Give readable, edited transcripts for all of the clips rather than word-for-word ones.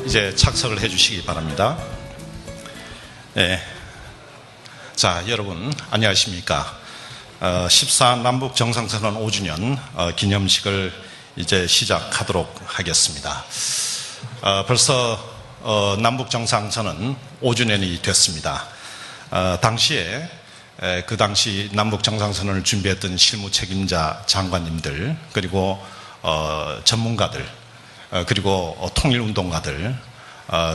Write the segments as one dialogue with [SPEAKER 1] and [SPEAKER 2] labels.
[SPEAKER 1] 이제 착석을 해 주시기 바랍니다. 네. 자, 여러분 안녕하십니까? 14 남북 정상선언 5주년 기념식을 이제 시작하도록 하겠습니다. 벌써 남북 정상선언 5주년이 됐습니다. 당시에 그 당시 남북 정상선언을 준비했던 실무 책임자 장관님들, 그리고 전문가들, 그리고 통일운동가들,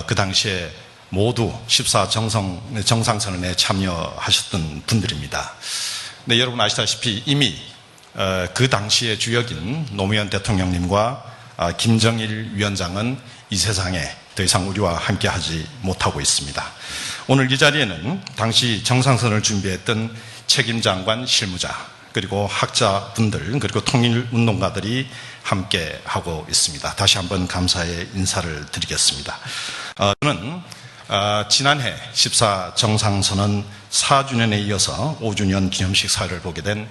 [SPEAKER 1] 그 당시에 모두 14 정상선언에 참여하셨던 분들입니다. 네, 여러분 아시다시피 이미 그 당시의 주역인 노무현 대통령님과 김정일 위원장은 이 세상에 더 이상 우리와 함께하지 못하고 있습니다. 오늘 이 자리에는 당시 정상선언을 준비했던 책임장관 실무자, 그리고 학자분들, 그리고 통일운동가들이 함께하고 있습니다. 다시 한번 감사의 인사를 드리겠습니다. 저는 지난해 14 정상선언 4주년에 이어서 5주년 기념식 사회를 보게 된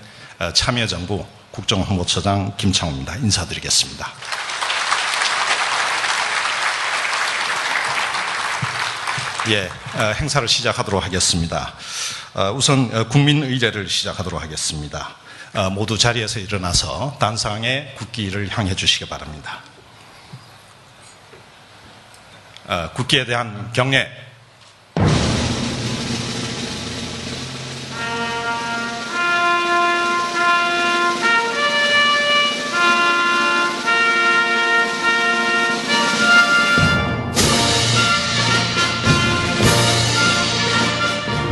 [SPEAKER 1] 참여정부 국정홍보처장 김창호입니다. 인사드리겠습니다. 예, 행사를 시작하도록 하겠습니다. 우선 국민의례를 시작하도록 하겠습니다. 모두 자리에서 일어나서 단상의 국기를 향해 주시기 바랍니다. 국기에 대한 경례.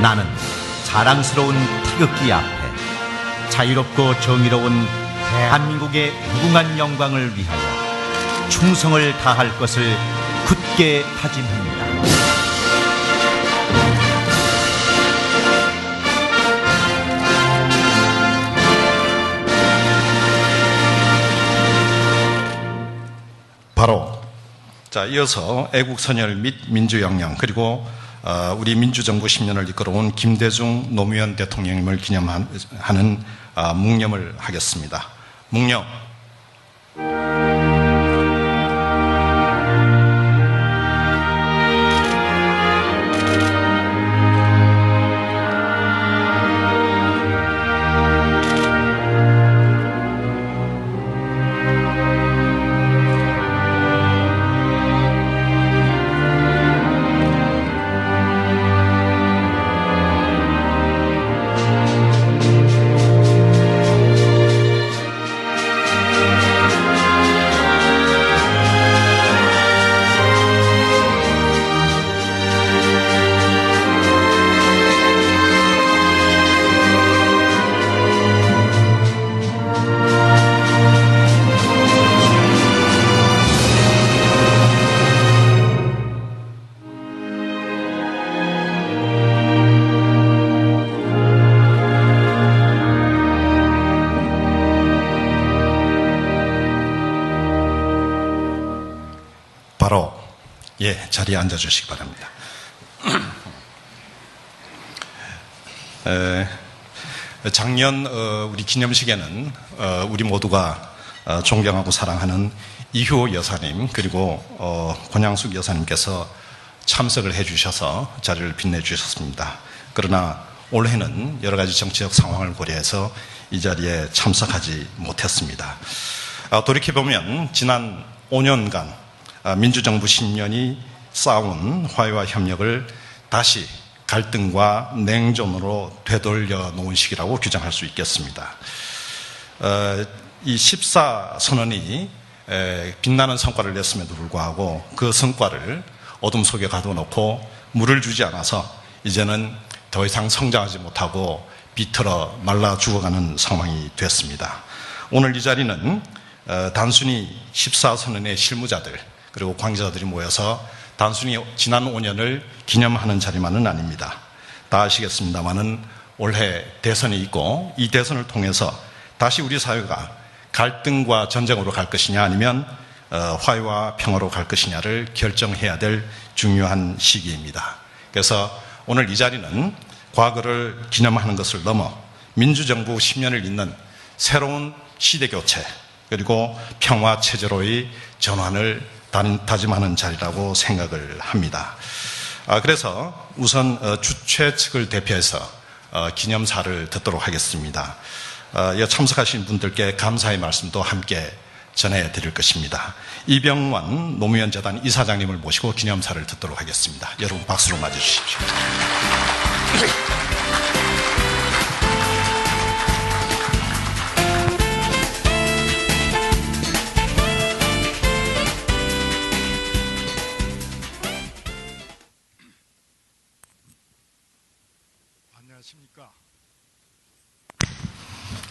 [SPEAKER 2] 나는 자랑스러운 태극기 앞에 자유롭고 정의로운 대한민국의 무궁한 영광을 위하여 충성을 다할 것을 굳게 다짐합니다.
[SPEAKER 1] 바로 이어서 애국선열 및 민주영령, 그리고 우리 민주정부 10년을 이끌어온 김대중 노무현 대통령님을 기념하는 묵념을 하겠습니다. 묵념. 자리에 앉아주시기 바랍니다. 작년 우리 기념식에는 우리 모두가 존경하고 사랑하는 이효 여사님, 그리고 권양숙 여사님께서 참석을 해주셔서 자리를 빛내주셨습니다. 그러나 올해는 여러 가지 정치적 상황을 고려해서 이 자리에 참석하지 못했습니다. 돌이켜보면 지난 5년간 민주정부 10년이 쌓아온 화해와 협력을 다시 갈등과 냉전으로 되돌려 놓은 시기라고 규정할 수 있겠습니다. 이 14 선언이 빛나는 성과를 냈음에도 불구하고 그 성과를 어둠 속에 가둬놓고 물을 주지 않아서 이제는 더 이상 성장하지 못하고 비틀어 말라 죽어가는 상황이 됐습니다. 오늘 이 자리는 단순히 14 선언의 실무자들, 그리고 관계자들이 모여서 단순히 지난 5년을 기념하는 자리만은 아닙니다. 다 아시겠습니다만은 올해 대선이 있고, 이 대선을 통해서 다시 우리 사회가 갈등과 전쟁으로 갈 것이냐, 아니면 화해와 평화로 갈 것이냐를 결정해야 될 중요한 시기입니다. 그래서 오늘 이 자리는 과거를 기념하는 것을 넘어 민주정부 10년을 잇는 새로운 시대교체, 그리고 평화체제로의 전환을 다짐하는 자리라고 생각을 합니다. 그래서 우선 주최 측을 대표해서 기념사를 듣도록 하겠습니다. 참석하신 분들께 감사의 말씀도 함께 전해드릴 것입니다. 이병완 노무현 재단 이사장님을 모시고 기념사를 듣도록 하겠습니다. 여러분 박수로 맞아주십시오.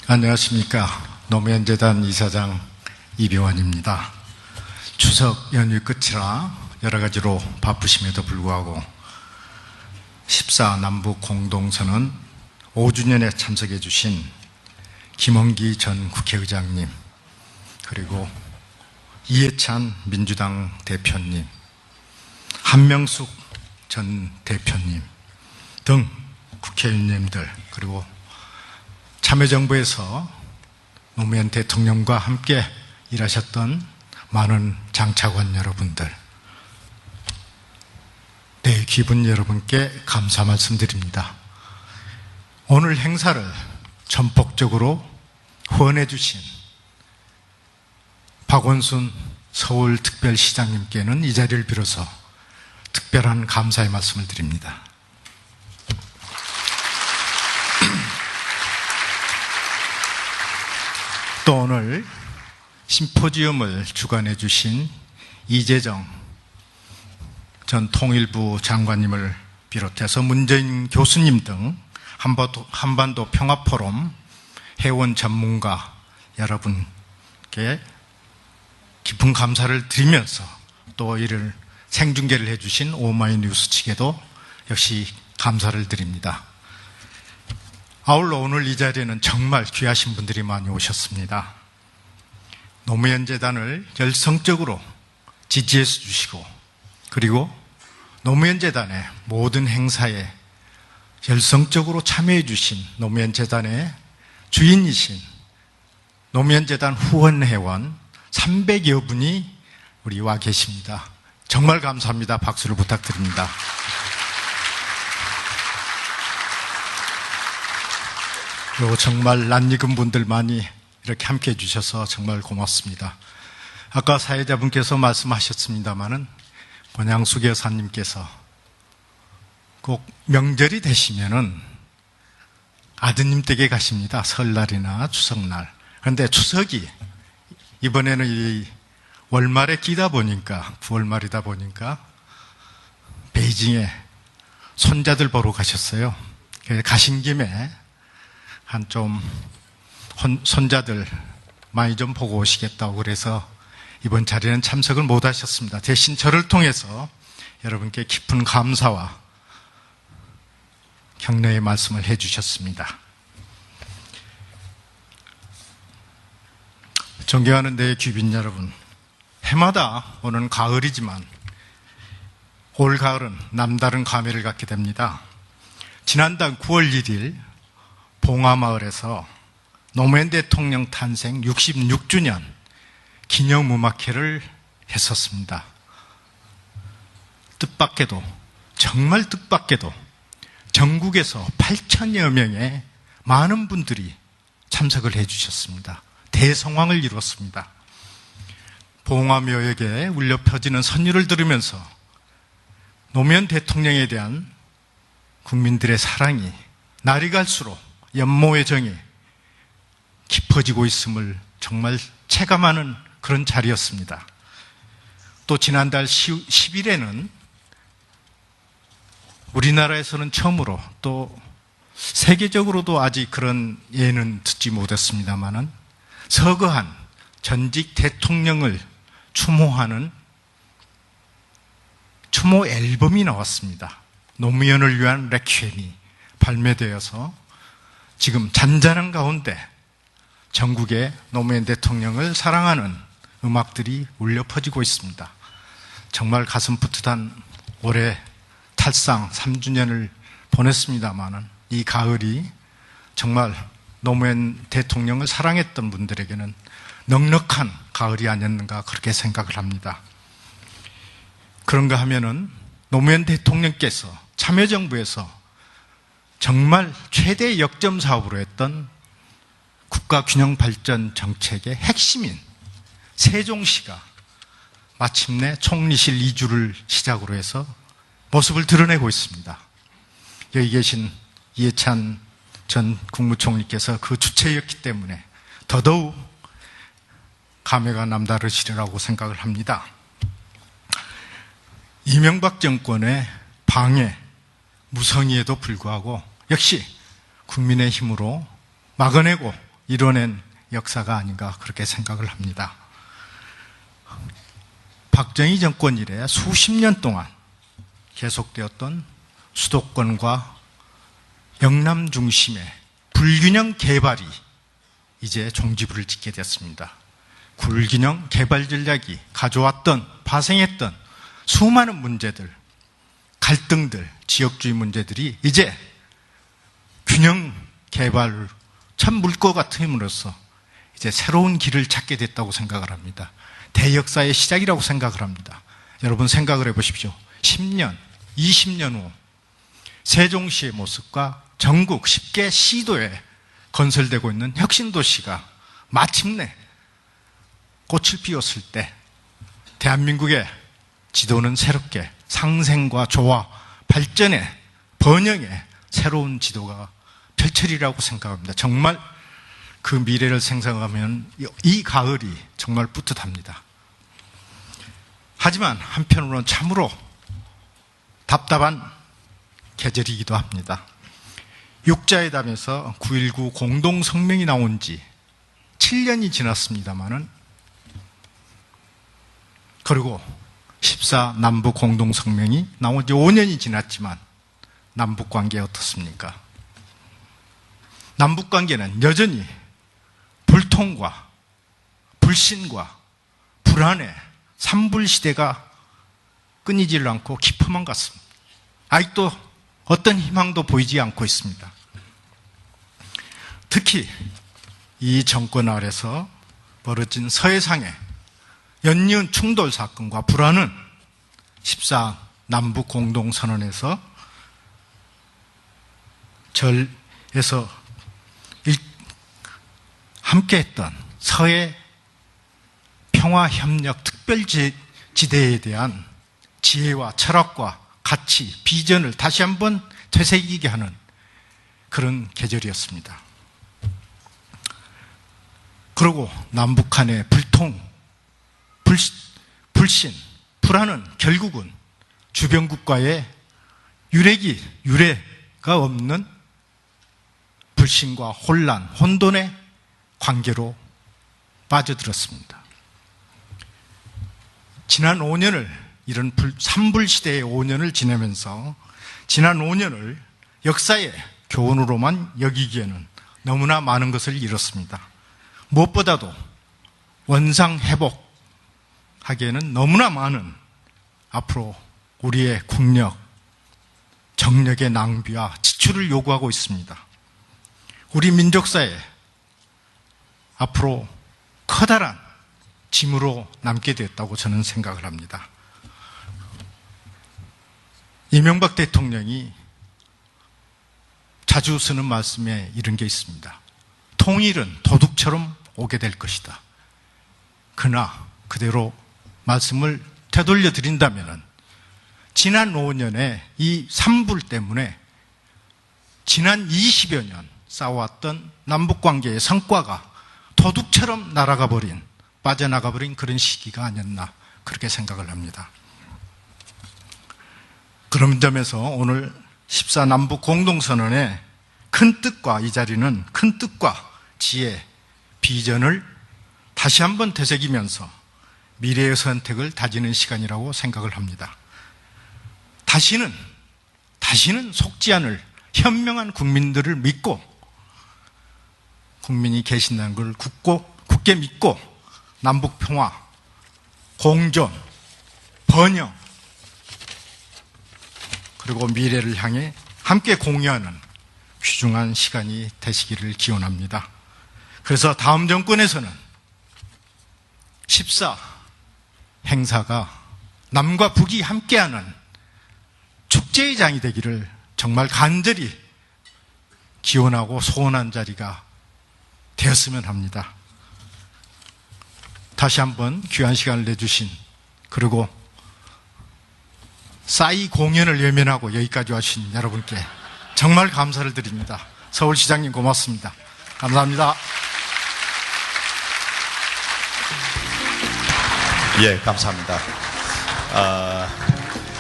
[SPEAKER 3] 안녕하십니까. 노무현 재단 이사장 이병완입니다. 추석 연휴 끝이라 여러 가지로 바쁘심에도 불구하고 14 남북 공동선언 5주년에 참석해 주신 김원기 전 국회의장님, 그리고 이해찬 민주당 대표님, 한명숙 전 대표님 등 국회의원님들, 그리고 참여정부에서 노무현 대통령과 함께 일하셨던 많은 장차관 여러분들, 네, 기분 여러분께 감사 말씀드립니다. 오늘 행사를 전폭적으로 후원해 주신 박원순 서울특별시장님께는 이 자리를 빌어서 특별한 감사의 말씀을 드립니다. 또 오늘 심포지엄을 주관해 주신 이재정 전 통일부 장관님을 비롯해서 문재인 교수님 등 한반도 평화포럼 회원 전문가 여러분께 깊은 감사를 드리면서 또 이를 생중계를 해주신 오마이뉴스 측에도 역시 감사를 드립니다. 아울러 오늘 이 자리에는 정말 귀하신 분들이 많이 오셨습니다. 노무현 재단을 열성적으로 지지해 주시고, 그리고 노무현 재단의 모든 행사에 열성적으로 참여해 주신 노무현 재단의 주인이신 노무현 재단 후원회원 300여 분이 우리 와 계십니다. 정말 감사합니다. 박수를 부탁드립니다. 그리고 정말 낯익은 분들 많이 이렇게 함께 해주셔서 정말 고맙습니다. 아까 사회자분께서 말씀하셨습니다마는 권양숙 여사님께서 꼭 명절이 되시면은 아드님 댁에 가십니다. 설날이나 추석날. 그런데 추석이 이번에는 이 월말에 끼다 보니까, 9월 말이다 보니까 베이징에 손자들 보러 가셨어요. 그래서 가신 김에 한 좀 손자들 많이 좀 보고 오시겠다고 그래서 이번 자리에는 참석을 못 하셨습니다. 대신 저를 통해서 여러분께 깊은 감사와 격려의 말씀을 해 주셨습니다. 존경하는 내 귀빈 여러분, 해마다 오는 가을이지만 올 가을은 남다른 감회를 갖게 됩니다. 지난달 9월 1일 봉화마을에서 노무현 대통령 탄생 66주년 기념음악회를 했었습니다. 뜻밖에도, 정말 뜻밖에도 전국에서 8천여 명의 많은 분들이 참석을 해 주셨습니다. 대성황을 이루었습니다. 봉화묘역에 울려 퍼지는 선율을 들으면서 노무현 대통령에 대한 국민들의 사랑이 날이 갈수록 연모의 정이 깊어지고 있음을 정말 체감하는 그런 자리였습니다. 또 지난달 10일에는 우리나라에서는 처음으로, 또 세계적으로도 아직 그런 예는 듣지 못했습니다마는 서거한 전직 대통령을 추모하는 추모 앨범이 나왔습니다. 노무현을 위한 레퀴엠이 발매되어서 지금 잔잔한 가운데 전국에 노무현 대통령을 사랑하는 음악들이 울려 퍼지고 있습니다. 정말 가슴 풋풋한 올해 탈상 3주년을 보냈습니다마는 이 가을이 정말 노무현 대통령을 사랑했던 분들에게는 넉넉한 가을이 아니었는가 그렇게 생각을 합니다. 그런가 하면은 노무현 대통령께서 참여정부에서 정말 최대 역점 사업으로 했던 국가균형발전 정책의 핵심인 세종시가 마침내 총리실 이주를 시작으로 해서 모습을 드러내고 있습니다. 여기 계신 이해찬 전 국무총리께서 그 주체였기 때문에 더더욱 감회가 남다르시리라고 생각을 합니다. 이명박 정권의 방해, 무성의에도 불구하고 역시 국민의 힘으로 막아내고 이뤄낸 역사가 아닌가 그렇게 생각을 합니다. 박정희 정권 이래 수십 년 동안 계속되었던 수도권과 영남 중심의 불균형 개발이 이제 종지부를 찍게 됐습니다. 불균형 개발 전략이 가져왔던, 발생했던 수많은 문제들, 갈등들, 지역주의 문제들이 이제 균형 개발을 참 물 것 같음으로써 이제 새로운 길을 찾게 됐다고 생각을 합니다. 대역사의 시작이라고 생각을 합니다. 여러분 생각을 해보십시오. 10년, 20년 후 세종시의 모습과 전국 10개 시도에 건설되고 있는 혁신도시가 마침내 꽃을 피웠을 때 대한민국의 지도는 새롭게 상생과 조화, 발전의 번영의 새로운 지도가 펼쳐리라고 생각합니다. 정말 그 미래를 생각하면 이 가을이 정말 뿌듯합니다. 하지만 한편으로는 참으로 답답한 계절이기도 합니다. 육자회담에서 9.19 공동성명이 나온 지 7년이 지났습니다마는, 그리고 14 남북 공동성명이 나온 지 5년이 지났지만 남북관계 어떻습니까? 남북관계는 여전히 불통과 불신과 불안의 산불시대가 끊이질 않고 깊어만 갔습니다. 아직도 어떤 희망도 보이지 않고 있습니다. 특히 이 정권 아래서 벌어진 서해상의 연이은 충돌 사건과 불안은 14 남북 공동선언에서 절에서 함께했던 서해 평화협력 특별지대에 대한 지혜와 철학과 가치, 비전을 다시 한번 되새기게 하는 그런 계절이었습니다. 그리고 남북한의 불통, 불신, 불안은 결국은 주변국가의 유례가 없는 불신과 혼란, 혼돈의 관계로 빠져들었습니다. 지난 5년을, 이런 산불시대의 5년을 지내면서 지난 5년을 역사의 교훈으로만 여기기에는 너무나 많은 것을 잃었습니다. 무엇보다도 원상회복하기에는 너무나 많은 앞으로 우리의 국력, 정력의 낭비와 지출을 요구하고 있습니다. 우리 민족사에 앞으로 커다란 짐으로 남게 됐다고 저는 생각을 합니다. 이명박 대통령이 자주 쓰는 말씀에 이런 게 있습니다. 통일은 도둑처럼 오게 될 것이다. 그러나 그대로 말씀을 되돌려 드린다면 지난 5년의 이 산불 때문에 지난 20여 년 쌓아왔던 남북관계의 성과가 도둑처럼 빠져나가 버린 그런 시기가 아니었나 그렇게 생각을 합니다. 그런 점에서 오늘 14 남북 공동선언의 큰 뜻과, 이 자리는 큰 뜻과 지혜, 비전을 다시 한번 되새기면서 미래의 선택을 다지는 시간이라고 생각을 합니다. 다시는 속지 않을 현명한 국민들을 믿고, 국민이 계신다는 걸 굳게 믿고 남북평화, 공존, 번영, 그리고 미래를 향해 함께 공유하는 귀중한 시간이 되시기를 기원합니다. 그래서 다음 정권에서는 14 행사가 남과 북이 함께하는 축제의 장이 되기를 정말 간절히 기원하고 소원한 자리가 되었으면 합니다. 다시 한번 귀한 시간을 내주신, 그리고 싸이 공연을 외면하고 여기까지 와주신 여러분께 정말 감사를 드립니다. 서울시장님 고맙습니다. 감사합니다.
[SPEAKER 1] 예, 감사합니다.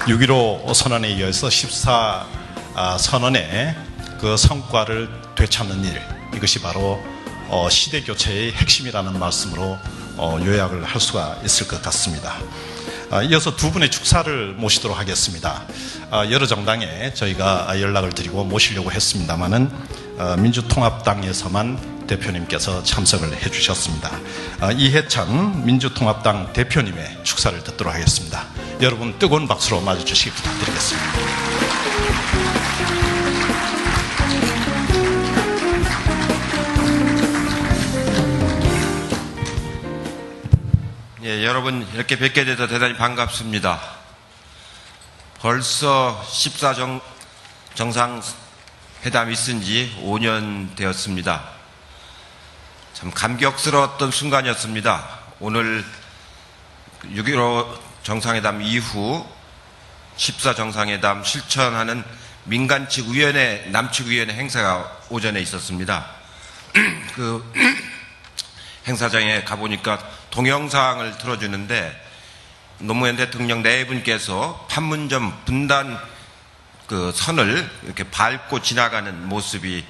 [SPEAKER 1] 6.15 선언에 이어서 14 선언의 그 성과를 되찾는 일, 이것이 바로 시대교체의 핵심이라는 말씀으로 요약을 할 수가 있을 것 같습니다. 이어서 두 분의 축사를 모시도록 하겠습니다. 여러 정당에 저희가 연락을 드리고 모시려고 했습니다마는 민주통합당에서만 대표님께서 참석을 해주셨습니다. 이해찬 민주통합당 대표님의 축사를 듣도록 하겠습니다. 여러분 뜨거운 박수로 맞아주시기 부탁드리겠습니다.
[SPEAKER 4] 예, 여러분 이렇게 뵙게 돼서 대단히 반갑습니다. 벌써 14 정상회담이 있은 지 5년 되었습니다. 참 감격스러웠던 순간이었습니다. 오늘 6.15 정상회담 이후 14 정상회담 실천하는 민간 측 위원회, 남측 위원회 행사가 오전에 있었습니다. 그 행사장에 가보니까 동영상을 틀어주는데 노무현 대통령 네 분께서 판문점 분단 그 선을 이렇게 밟고 지나가는 모습이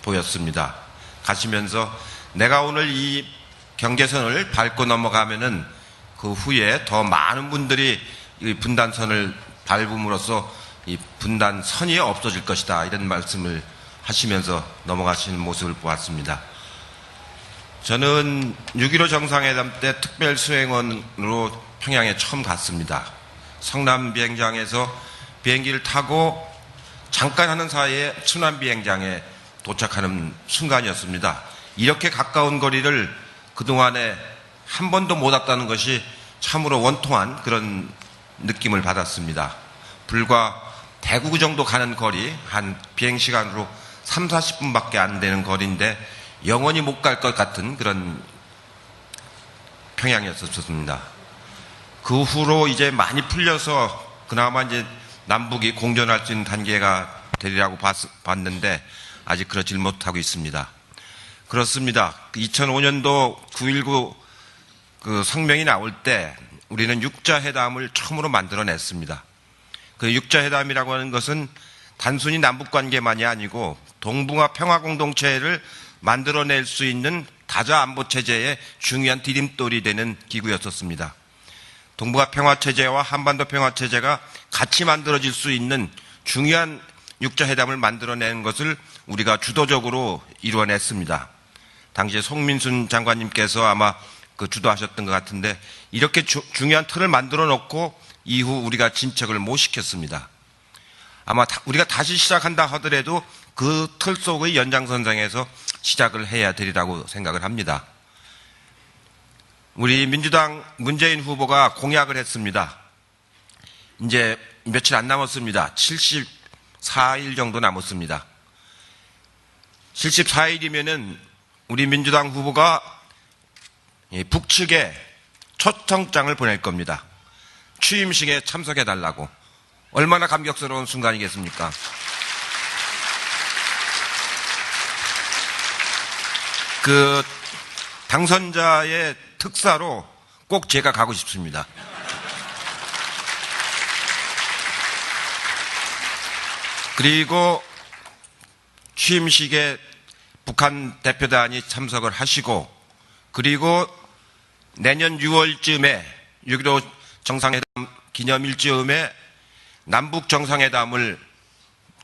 [SPEAKER 4] 보였습니다. 가시면서 내가 오늘 이 경계선을 밟고 넘어가면은 그 후에 더 많은 분들이 이 분단선을 밟음으로써 이 분단선이 없어질 것이다, 이런 말씀을 하시면서 넘어가시는 모습을 보았습니다. 저는 6.15 정상회담 때 특별 수행원으로 평양에 처음 갔습니다. 성남 비행장에서 비행기를 타고 잠깐 하는 사이에 순안 비행장에 도착하는 순간이었습니다. 이렇게 가까운 거리를 그동안에 한 번도 못 왔다는 것이 참으로 원통한 그런 느낌을 받았습니다. 불과 대구 정도 가는 거리, 한 비행시간으로 3, 40분밖에 안 되는 거리인데 영원히 못 갈 것 같은 그런 평양이었었습니다. 그 후로 이제 많이 풀려서 그나마 이제 남북이 공존할 수 있는 단계가 되리라고 봤는데 아직 그러질 못하고 있습니다. 그렇습니다. 2005년도 9.19 그 성명이 나올 때 우리는 육자회담을 처음으로 만들어냈습니다. 그 육자회담이라고 하는 것은 단순히 남북관계만이 아니고 동북아 평화공동체를 만들어낼 수 있는 다자안보체제의 중요한 디딤돌이 되는 기구였었습니다. 동북아 평화체제와 한반도 평화체제가 같이 만들어질 수 있는 중요한 육자회담을 만들어내는 것을 우리가 주도적으로 이루어냈습니다. 당시에 송민순 장관님께서 아마 그 주도하셨던 것 같은데 이렇게 중요한 틀을 만들어 놓고 이후 우리가 진척을 못 시켰습니다. 아마 우리가 다시 시작한다 하더라도 그 틀 속의 연장선상에서 시작을 해야 되리라고 생각을 합니다. 우리 민주당 문재인 후보가 공약을 했습니다. 이제 며칠 안 남았습니다. 74일 정도 남았습니다. 74일이면은 우리 민주당 후보가 북측에 초청장을 보낼 겁니다. 취임식에 참석해달라고. 얼마나 감격스러운 순간이겠습니까? 그 당선자의 특사로 꼭 제가 가고 싶습니다. 그리고 취임식에 북한 대표단이 참석을 하시고 그리고 내년 6월쯤에 6.15 정상회담 기념일쯤에 남북 정상회담을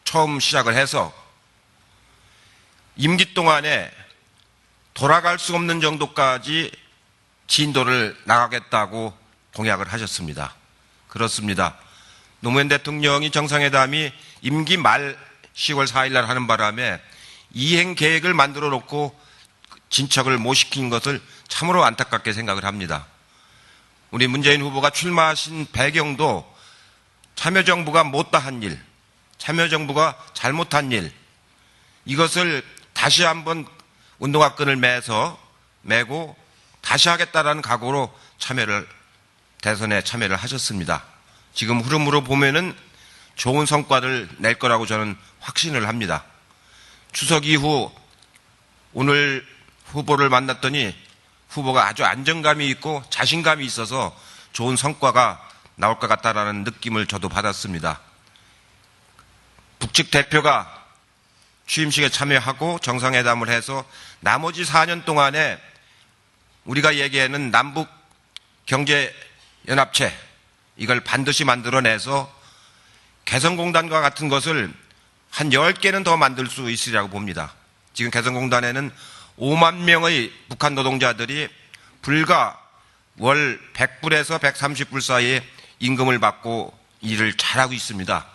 [SPEAKER 4] 처음 시작을 해서 임기 동안에 돌아갈 수 없는 정도까지 진도를 나가겠다고 공약을 하셨습니다. 그렇습니다. 노무현 대통령이 정상회담이 임기 말 10월 4일 날 하는 바람에 이행 계획을 만들어 놓고 진척을 못 시킨 것을 참으로 안타깝게 생각을 합니다. 우리 문재인 후보가 출마하신 배경도 참여정부가 못다한 일, 참여정부가 잘못한 일, 이것을 다시 한번 운동화 끈을 매고 다시 하겠다라는 각오로 대선에 참여를 하셨습니다. 지금 흐름으로 보면은 좋은 성과를 낼 거라고 저는 확신을 합니다. 추석 이후 오늘 후보를 만났더니 후보가 아주 안정감이 있고 자신감이 있어서 좋은 성과가 나올 것 같다라는 느낌을 저도 받았습니다. 북측 대표가 취임식에 참여하고 정상회담을 해서 나머지 4년 동안에 우리가 얘기하는 남북 경제연합체, 이걸 반드시 만들어내서 개성공단과 같은 것을 한 10개는 더 만들 수 있으리라고 봅니다. 지금 개성공단에는 5만 명의 북한 노동자들이 불과 월 100불에서 130불 사이에 임금을 받고 일을 잘하고 있습니다.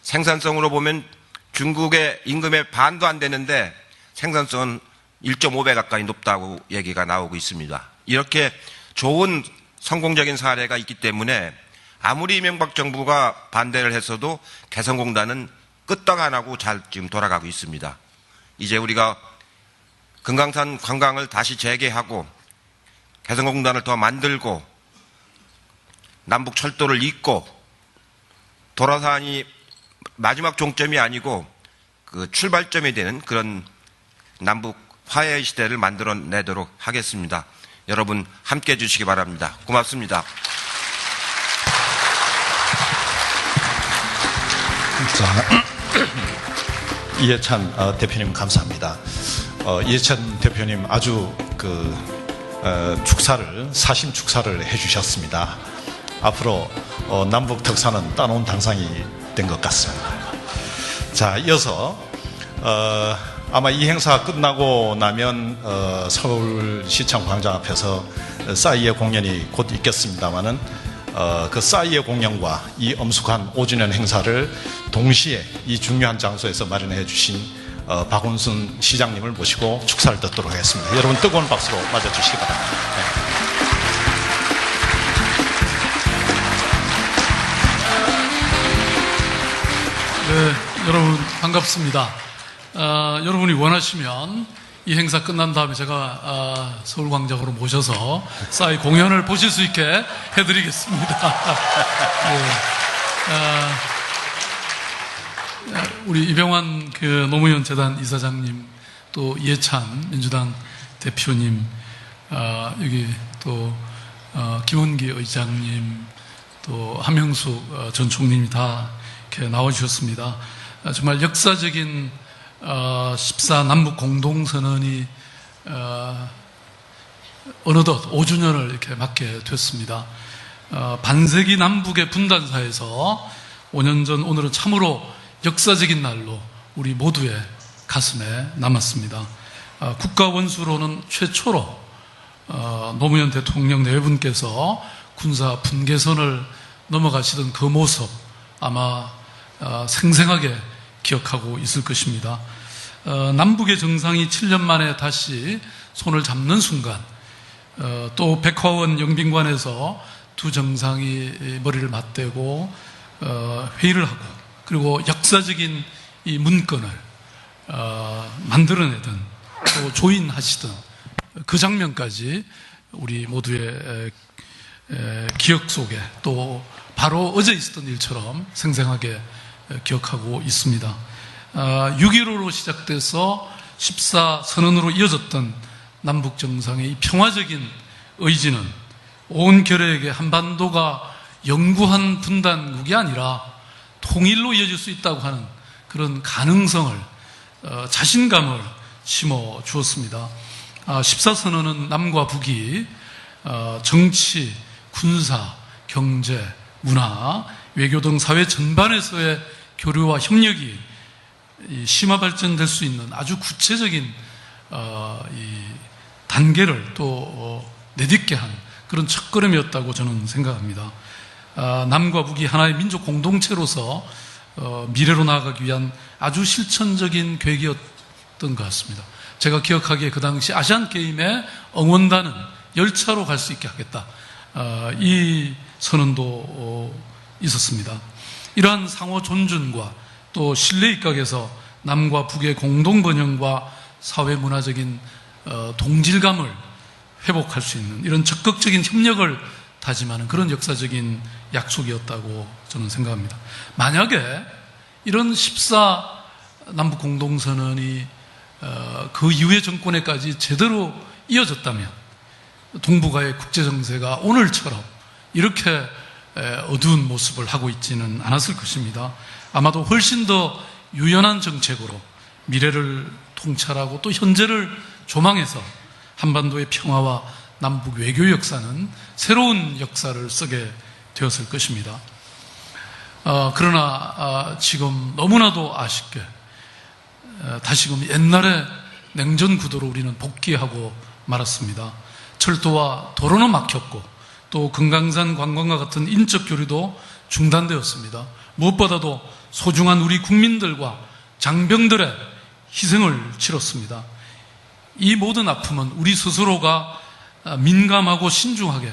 [SPEAKER 4] 생산성으로 보면 중국의 임금의 반도 안 되는데 생산성은 1.5배 가까이 높다고 얘기가 나오고 있습니다. 이렇게 좋은 성공적인 사례가 있기 때문에 아무리 이명박 정부가 반대를 했어도 개성공단은 끄떡 안 하고 잘 지금 돌아가고 있습니다. 이제 우리가 금강산 관광을 다시 재개하고 개성공단을 더 만들고 남북 철도를 잇고 도라산이 마지막 종점이 아니고 그 출발점이 되는 그런 남북 화해의 시대를 만들어내도록 하겠습니다. 여러분 함께해 주시기 바랍니다. 고맙습니다.
[SPEAKER 1] 자, 이해찬 대표님 감사합니다. 이해찬 대표님 아주 사심 축사를 해주셨습니다. 앞으로 남북 특사는 따놓은 당상이 된 것 같습니다. 자, 이어서 아마 이 행사 끝나고 나면 서울시청 광장 앞에서 싸이의 공연이 곧 있겠습니다마는 그 싸이의 공연과 이 엄숙한 5주년 행사를 동시에 이 중요한 장소에서 마련해 주신 박원순 시장님을 모시고 축사를 듣도록 하겠습니다. 여러분 뜨거운 박수로 맞아주시기 바랍니다. 네.
[SPEAKER 5] 네, 여러분 반갑습니다. 여러분이 원하시면 이 행사 끝난 다음에 제가 서울광장으로 모셔서 싸이 공연을 보실 수 있게 해드리겠습니다. 네. 우리 이병환 노무현 재단 이사장님, 또 이해찬 민주당 대표님, 여기 또 김원기 의장님, 또 한명숙 전 총리님이 다 이렇게 나와주셨습니다. 정말 역사적인 14 남북 공동선언이 어느덧 5주년을 이렇게 맞게 됐습니다. 반세기 남북의 분단사에서 5년 전 오늘은 참으로 역사적인 날로 우리 모두의 가슴에 남았습니다. 국가 원수로는 최초로 노무현 대통령 내분께서 군사 분계선을 넘어가시던 그 모습 아마 생생하게 기억하고 있을 것입니다. 남북의 정상이 7년 만에 다시 손을 잡는 순간, 또 백화원 영빈관에서 두 정상이 머리를 맞대고 회의를 하고, 그리고 역사적인 이 문건을 만들어내던, 또 조인하시던 그 장면까지 우리 모두의 기억 속에 또 바로 어제 있었던 일처럼 생생하게 기억하고 있습니다. 6.15로 시작돼서 14 선언으로 이어졌던 남북 정상의 이 평화적인 의지는 온 결의에게 한반도가 영구한 분단국이 아니라 통일로 이어질 수 있다고 하는 그런 가능성을, 자신감을 심어 주었습니다. 14 선언은 남과 북이 정치, 군사, 경제, 문화, 외교 등 사회 전반에서의 교류와 협력이 심화 발전될 수 있는 아주 구체적인 이 단계를 또 내딛게 한 그런 첫걸음이었다고 저는 생각합니다. 남과 북이 하나의 민족 공동체로서 미래로 나아가기 위한 아주 실천적인 계획이었던 것 같습니다. 제가 기억하기에 그 당시 아시안게임의 응원단은 열차로 갈 수 있게 하겠다. 이 선언도 있었습니다. 이러한 상호 존중과 또 신뢰 입각에서 남과 북의 공동 번영과 사회 문화적인 동질감을 회복할 수 있는 이런 적극적인 협력을 다짐하는 그런 역사적인 약속이었다고 저는 생각합니다. 만약에 이런 14 남북 공동선언이 그 이후의 정권에까지 제대로 이어졌다면 동북아의 국제정세가 오늘처럼 이렇게 어두운 모습을 하고 있지는 않았을 것입니다. 아마도 훨씬 더 유연한 정책으로 미래를 통찰하고 또 현재를 조망해서 한반도의 평화와 남북 외교 역사는 새로운 역사를 쓰게 되었을 것입니다. 그러나 지금 너무나도 아쉽게 다시금 옛날의 냉전 구도로 우리는 복귀하고 말았습니다. 철도와 도로는 막혔고 또 금강산 관광과 같은 인적 교류도 중단되었습니다. 무엇보다도 소중한 우리 국민들과 장병들의 희생을 치렀습니다. 이 모든 아픔은 우리 스스로가 민감하고 신중하게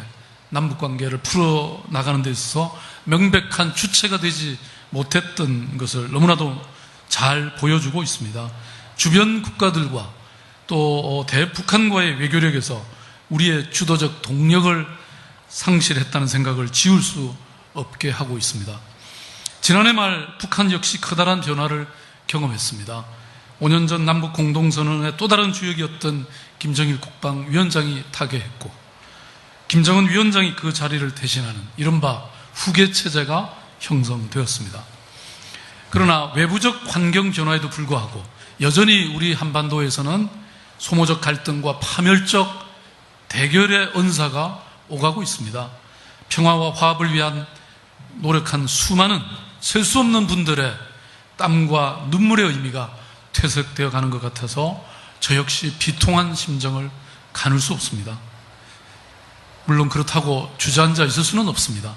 [SPEAKER 5] 남북관계를 풀어나가는 데 있어서 명백한 주체가 되지 못했던 것을 너무나도 잘 보여주고 있습니다. 주변 국가들과 또 대북한과의 외교력에서 우리의 주도적 동력을 상실했다는 생각을 지울 수 없게 하고 있습니다. 지난해 말 북한 역시 커다란 변화를 경험했습니다. 5년 전 남북 공동선언의 또 다른 주역이었던 김정일 국방위원장이 타계했고 김정은 위원장이 그 자리를 대신하는 이른바 후계체제가 형성되었습니다. 그러나 외부적 환경 변화에도 불구하고 여전히 우리 한반도에서는 소모적 갈등과 파멸적 대결의 언사가 오가고 있습니다. 평화와 화합을 위한 노력한 수많은 셀 수 없는 분들의 땀과 눈물의 의미가 퇴색되어 가는 것 같아서 저 역시 비통한 심정을 가눌 수 없습니다. 물론 그렇다고 주저앉아 있을 수는 없습니다.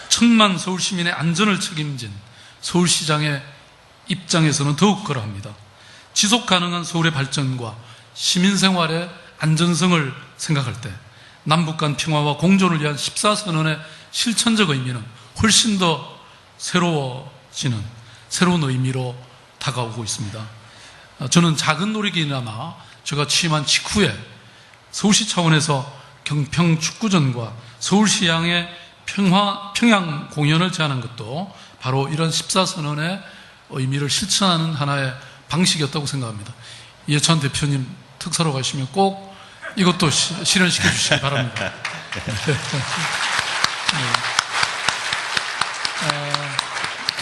[SPEAKER 5] 1000만 서울 시민의 안전을 책임진 서울시장의 입장에서는 더욱 그러합니다. 지속 가능한 서울의 발전과 시민 생활의 안전성을 생각할 때 남북 간 평화와 공존을 위한 14선언의 실천적 의미는 훨씬 더 새로워지는 새로운 의미로 다가오고 있습니다. 저는 작은 노력이나마 제가 취임한 직후에 서울시 차원에서 경평 축구전과 서울시향의 평양 공연을 제안한 것도 바로 이런 14선언의 의미를 실천하는 하나의 방식이었다고 생각합니다. 이해찬 대표님 특사로 가시면 꼭 이것도 실현시켜 주시기 바랍니다.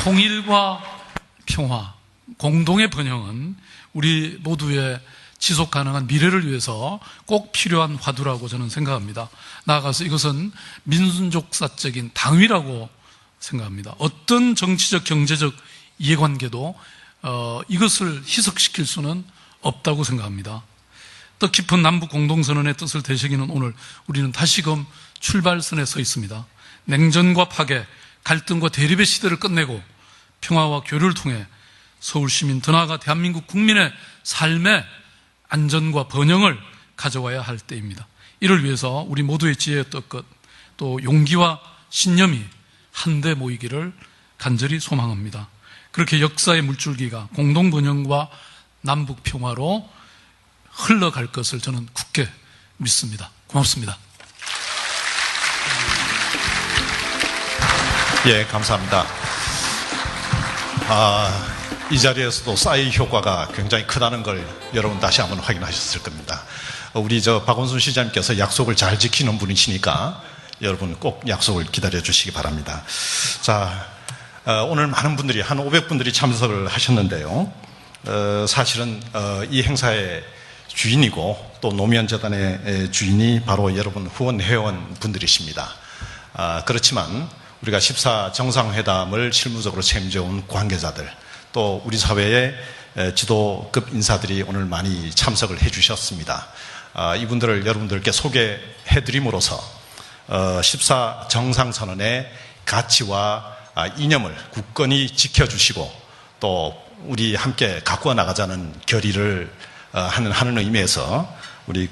[SPEAKER 5] 통일과 평화, 공동의 번영은 우리 모두의 지속 가능한 미래를 위해서 꼭 필요한 화두라고 저는 생각합니다. 나아가서 이것은 민족사적인 당위라고 생각합니다. 어떤 정치적, 경제적 이해관계도 이것을 희석시킬 수는 없다고 생각합니다. 뜻깊은 남북 공동선언의 뜻을 되새기는 오늘 우리는 다시금 출발선에 서 있습니다. 냉전과 파괴, 갈등과 대립의 시대를 끝내고 평화와 교류를 통해 서울 시민, 더 나아가 대한민국 국민의 삶의 안전과 번영을 가져와야 할 때입니다. 이를 위해서 우리 모두의 지혜의 뜻끝, 또 용기와 신념이 한데 모이기를 간절히 소망합니다. 그렇게 역사의 물줄기가 공동 번영과 남북 평화로 흘러갈 것을 저는 굳게 믿습니다. 고맙습니다.
[SPEAKER 1] 예, 감사합니다. 이 자리에서도 싸이 효과가 굉장히 크다는 걸 여러분 다시 한번 확인하셨을 겁니다. 우리 박원순 시장님께서 약속을 잘 지키는 분이시니까 여러분 꼭 약속을 기다려 주시기 바랍니다. 자, 오늘 많은 분들이 한 500분들이 참석을 하셨는데요. 사실은 이 행사의 주인이고 또 노무현재단의 주인이 바로 여러분 후원 회원 분들이십니다. 그렇지만 우리가 14 정상회담을 실무적으로 책임져온 관계자들, 또 우리 사회의 지도급 인사들이 오늘 많이 참석을 해 주셨습니다. 이분들을 여러분들께 소개해드림으로써 14 정상선언의 가치와 이념을 굳건히 지켜주시고 또 우리 함께 가꾸어 나가자는 결의를 하는 의미에서 우리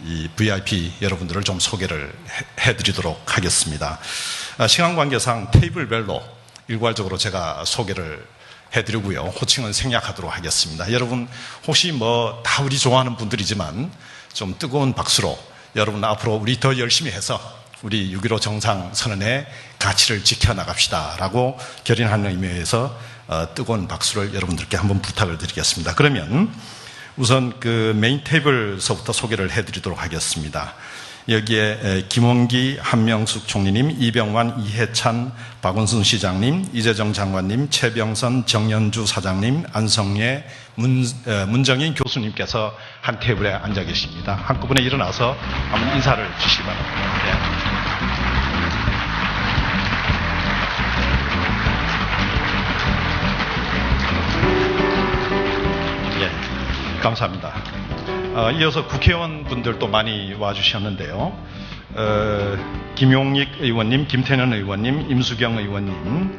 [SPEAKER 1] 이 VIP 여러분들을 좀 소개를 해드리도록 하겠습니다. 시간 관계상 테이블별로 일괄적으로 제가 소개를 해드리고요. 호칭은 생략하도록 하겠습니다. 여러분 혹시 다 우리 좋아하는 분들이지만 좀 뜨거운 박수로 여러분 앞으로 우리 더 열심히 해서 우리 6.15 정상선언의 가치를 지켜나갑시다 라고 결의하는 의미에서 뜨거운 박수를 여러분들께 한번 부탁을 드리겠습니다. 그러면 우선 메인 테이블서부터 소개를 해드리도록 하겠습니다. 여기에 김원기, 한명숙 총리님, 이병완, 이해찬, 박원순 시장님, 이재정 장관님, 최병선, 정연주 사장님, 안성예, 문정인 교수님께서 한 테이블에 앉아 계십니다. 한꺼번에 일어나서 한번 인사를 주시기 바랍니다. 감사합니다. 이어서 국회의원 분들도 많이 와주셨는데요. 김용익 의원님, 김태년 의원님, 임수경 의원님,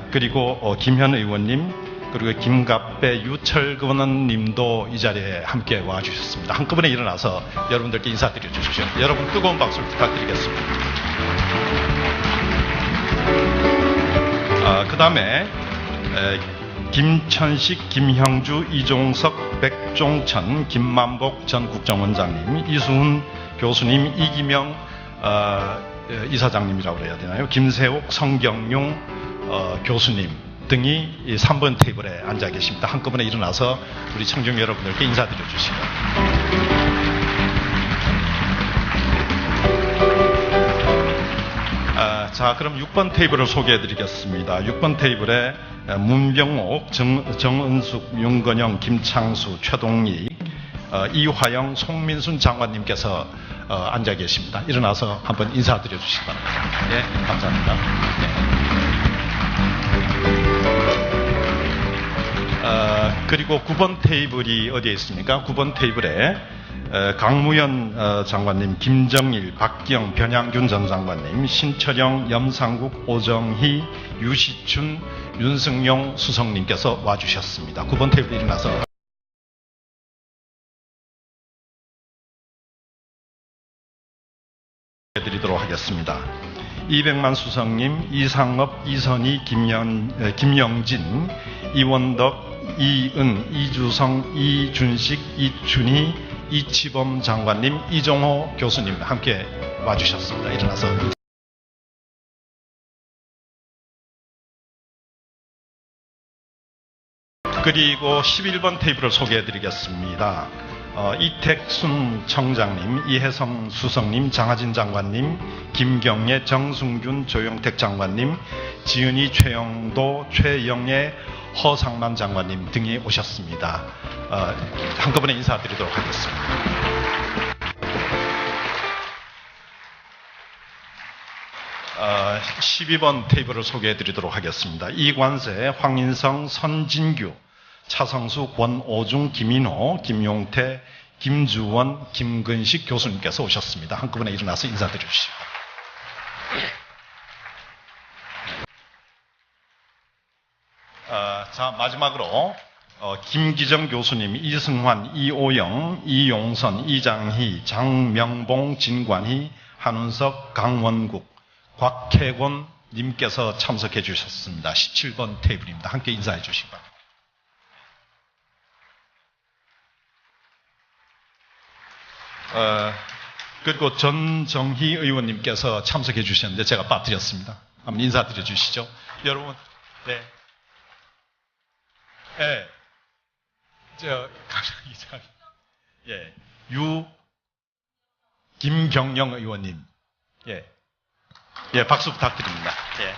[SPEAKER 1] 그리고 김현 의원님, 그리고 김갑배, 유철근 님도 이 자리에 함께 와주셨습니다. 한꺼번에 일어나서 여러분들께 인사드려 주십시오. 여러분 뜨거운 박수를 부탁드리겠습니다. 그 다음에 김천식, 김형주, 이종석, 백종천, 김만복 전 국정원장님, 이수훈 교수님, 이기명 이사장님이라고 해야 되나요? 김세옥, 성경용 교수님 등이 3번 테이블에 앉아 계십니다. 한꺼번에 일어나서 우리 청중 여러분들께 인사드려 주시기 바랍니다. 자, 그럼 6번 테이블을 소개해 드리겠습니다. 6번 테이블에 문병옥, 정은숙, 윤건영, 김창수, 최동익, 이화영, 송민순 장관님께서 앉아 계십니다. 일어나서 한번 인사드려 주시기 바랍니다. 네, 감사합니다. 네. 그리고 9번 테이블이 어디에 있습니까? 9번 테이블에 강무현 장관님, 김정일, 박기영, 변양균 전 장관님, 신철영, 염상국, 오정희, 유시춘, 윤승용 수석님께서 와주셨습니다. 9번 테이블 일어나서 해드리도록 하겠습니다. 이백만 수석님, 이상업, 이선희, 김영진, 이원덕, 이은, 이주성, 이준식, 이춘희, 이치범 장관님, 이종호 교수님 함께 와주셨습니다. 일어나서. 그리고 11번 테이블을 소개해 드리겠습니다. 이택순 청장님, 이혜성 수석님, 장하진 장관님, 김경애, 정승균, 조영택 장관님, 지은이, 최영도, 최영애, 허상만 장관님 등이 오셨습니다. 한꺼번에 인사드리도록 하겠습니다. 12번 테이블을 소개해 드리도록 하겠습니다. 이관세, 황인성, 선진규, 차성수, 권오중, 김인호, 김용태, 김주원, 김근식 교수님께서 오셨습니다. 한꺼번에 일어나서 인사드려 주시기 바랍니다. 자, 마지막으로 김기정 교수님, 이승환, 이오영, 이용선, 이장희, 장명봉, 진관희, 한운석, 강원국, 곽혜곤 님께서 참석해 주셨습니다. 17번 테이블입니다. 함께 인사해 주시기 바랍니다. 그리고 전정희 의원님께서 참석해 주셨는데 제가 빠뜨렸습니다. 한번 인사드려 주시죠. 여러분, 네. 네. 예. 김경영 의원님. 예. 예, 박수 부탁드립니다. 예.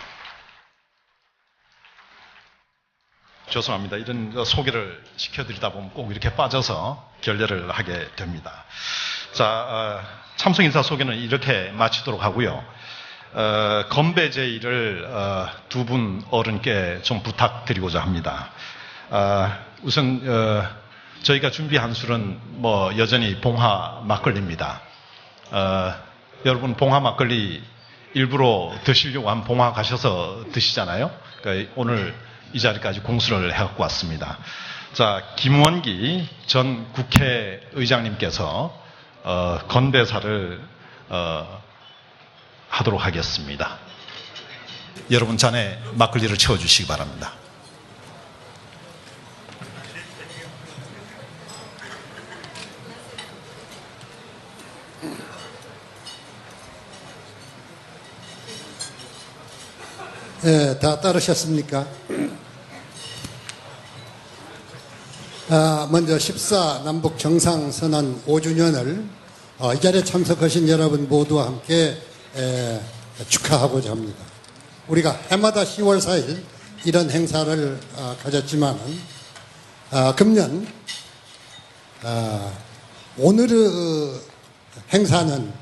[SPEAKER 1] 죄송합니다. 이런 소개를 시켜드리다 보면 꼭 이렇게 빠져서 결례를 하게 됩니다. 자, 참석 인사 소개는 이렇게 마치도록 하고요. 건배 제의를 두 분 어른께 좀 부탁드리고자 합니다. 우선 저희가 준비한 술은 여전히 봉화 막걸리입니다. 여러분 봉화 막걸리 일부러 드시려고 한 봉화 가셔서 드시잖아요. 그러니까 오늘 이 자리까지 공수를 해갖고 왔습니다. 자, 김원기 전 국회의장님께서 건배사를 하도록 하겠습니다. 여러분 잔에 막걸리를 채워주시기 바랍니다.
[SPEAKER 6] 네, 다 따르셨습니까? 먼저 14 남북 정상선언 5주년을 이 자리에 참석하신 여러분 모두와 함께 축하하고자 합니다. 우리가 해마다 10월 4일 이런 행사를 가졌지만 금년 오늘의 행사는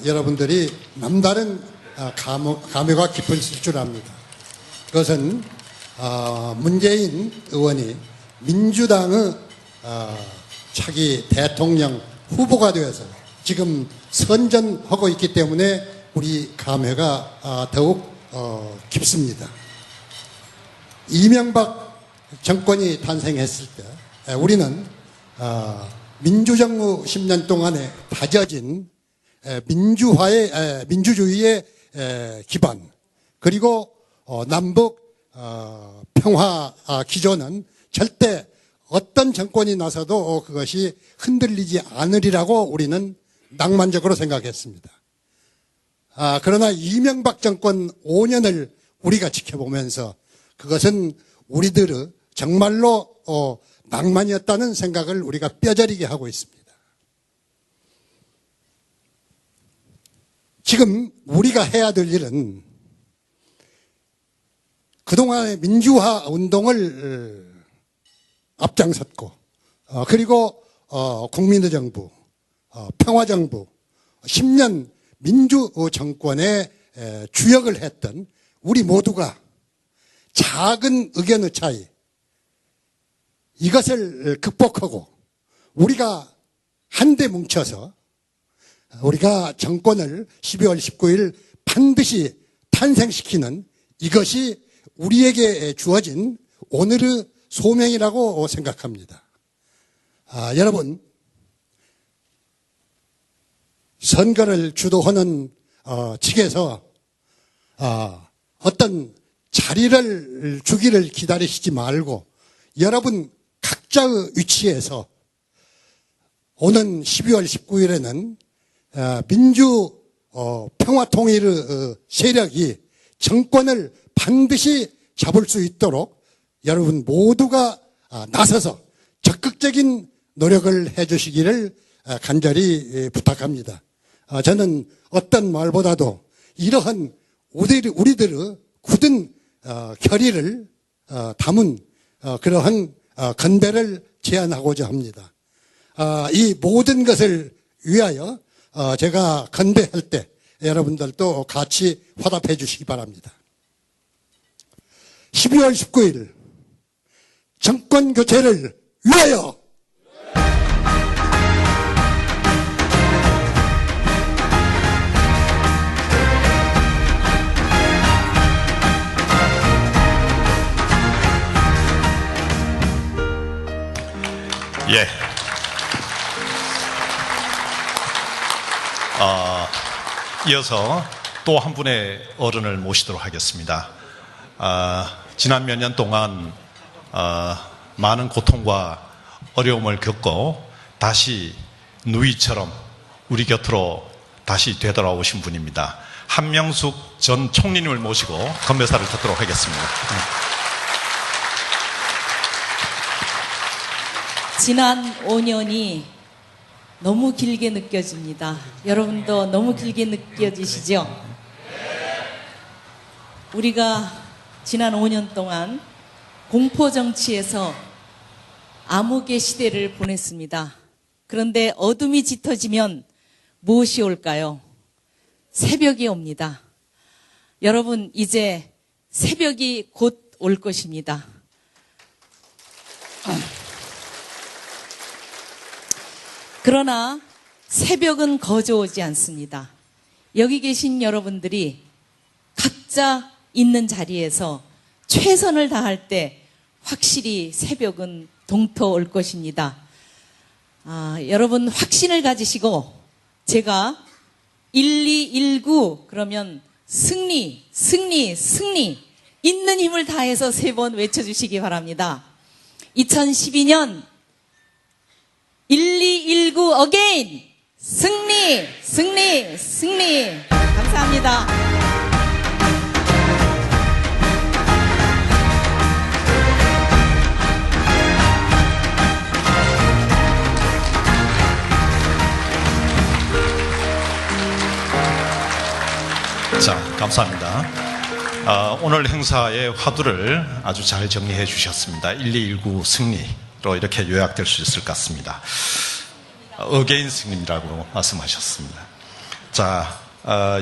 [SPEAKER 6] 여러분들이 남다른 감회가 깊으실 줄 압니다. 그것은 문재인 의원이 민주당의 차기 대통령 후보가 되어서 지금 선전하고 있기 때문에 우리 감회가 더욱 깊습니다. 이명박 정권이 탄생했을 때 우리는 민주정부 10년 동안에 다져진 민주주의의 기반 그리고 남북 평화 기조는 절대 어떤 정권이 나서도 그것이 흔들리지 않으리라고 우리는 낭만적으로 생각했습니다. 그러나 이명박 정권 5년을 우리가 지켜보면서 그것은 우리들의 정말로 낭만이었다는 생각을 우리가 뼈저리게 하고 있습니다. 지금 우리가 해야 될 일은 그동안의 민주화 운동을 앞장섰고 그리고 국민의 정부, 평화정부, 10년 민주정권의 주역을 했던 우리 모두가 작은 의견의 차이 이것을 극복하고 우리가 한데 뭉쳐서 우리가 정권을 12월 19일 반드시 탄생시키는 이것이 우리에게 주어진 오늘의 소명이라고 생각합니다. 여러분, 선거를 주도하는 측에서 어떤 자리를 주기를 기다리시지 말고 여러분 각자의 위치에서 오는 12월 19일에는 민주 평화통일의 세력이 정권을 반드시 잡을 수 있도록 여러분 모두가 나서서 적극적인 노력을 해주시기를 간절히 부탁합니다. 저는 어떤 말보다도 이러한 우리들의 굳은 결의를 담은 그러한 건배를 제안하고자 합니다. 이 모든 것을 위하여 제가 건배할 때 여러분들도 같이 화답해 주시기 바랍니다. 12월 19일 정권 교체를 위하여
[SPEAKER 1] 예. 이어서 또 한 분의 어른을 모시도록 하겠습니다. 지난 몇 년 동안 많은 고통과 어려움을 겪고 다시 누이처럼 우리 곁으로 다시 되돌아오신 분입니다. 한명숙 전 총리님을 모시고 건배사를 듣도록 하겠습니다.
[SPEAKER 7] 지난 5년이 너무 길게 느껴집니다. 여러분도 너무 길게 느껴지시죠? 우리가 지난 5년 동안 공포정치에서 암흑의 시대를 보냈습니다. 그런데 어둠이 짙어지면 무엇이 올까요? 새벽이 옵니다. 여러분, 이제 새벽이 곧 올 것입니다. 그러나 새벽은 거저 오지 않습니다. 여기 계신 여러분들이 각자 있는 자리에서 최선을 다할 때 확실히 새벽은 동토 올 것입니다. 여러분 확신을 가지시고 제가 1219 그러면 승리, 승리, 승리 있는 힘을 다해서 3번 외쳐주시기 바랍니다. 2012년 1219 어게인 승리, 승리, 승리. 감사합니다.
[SPEAKER 1] 자, 감사합니다. 오늘 행사의 화두를 아주 잘 정리해 주셨습니다. 1219 승리로 이렇게 요약될 수 있을 것 같습니다. 어게인 승리라고 말씀하셨습니다. 자,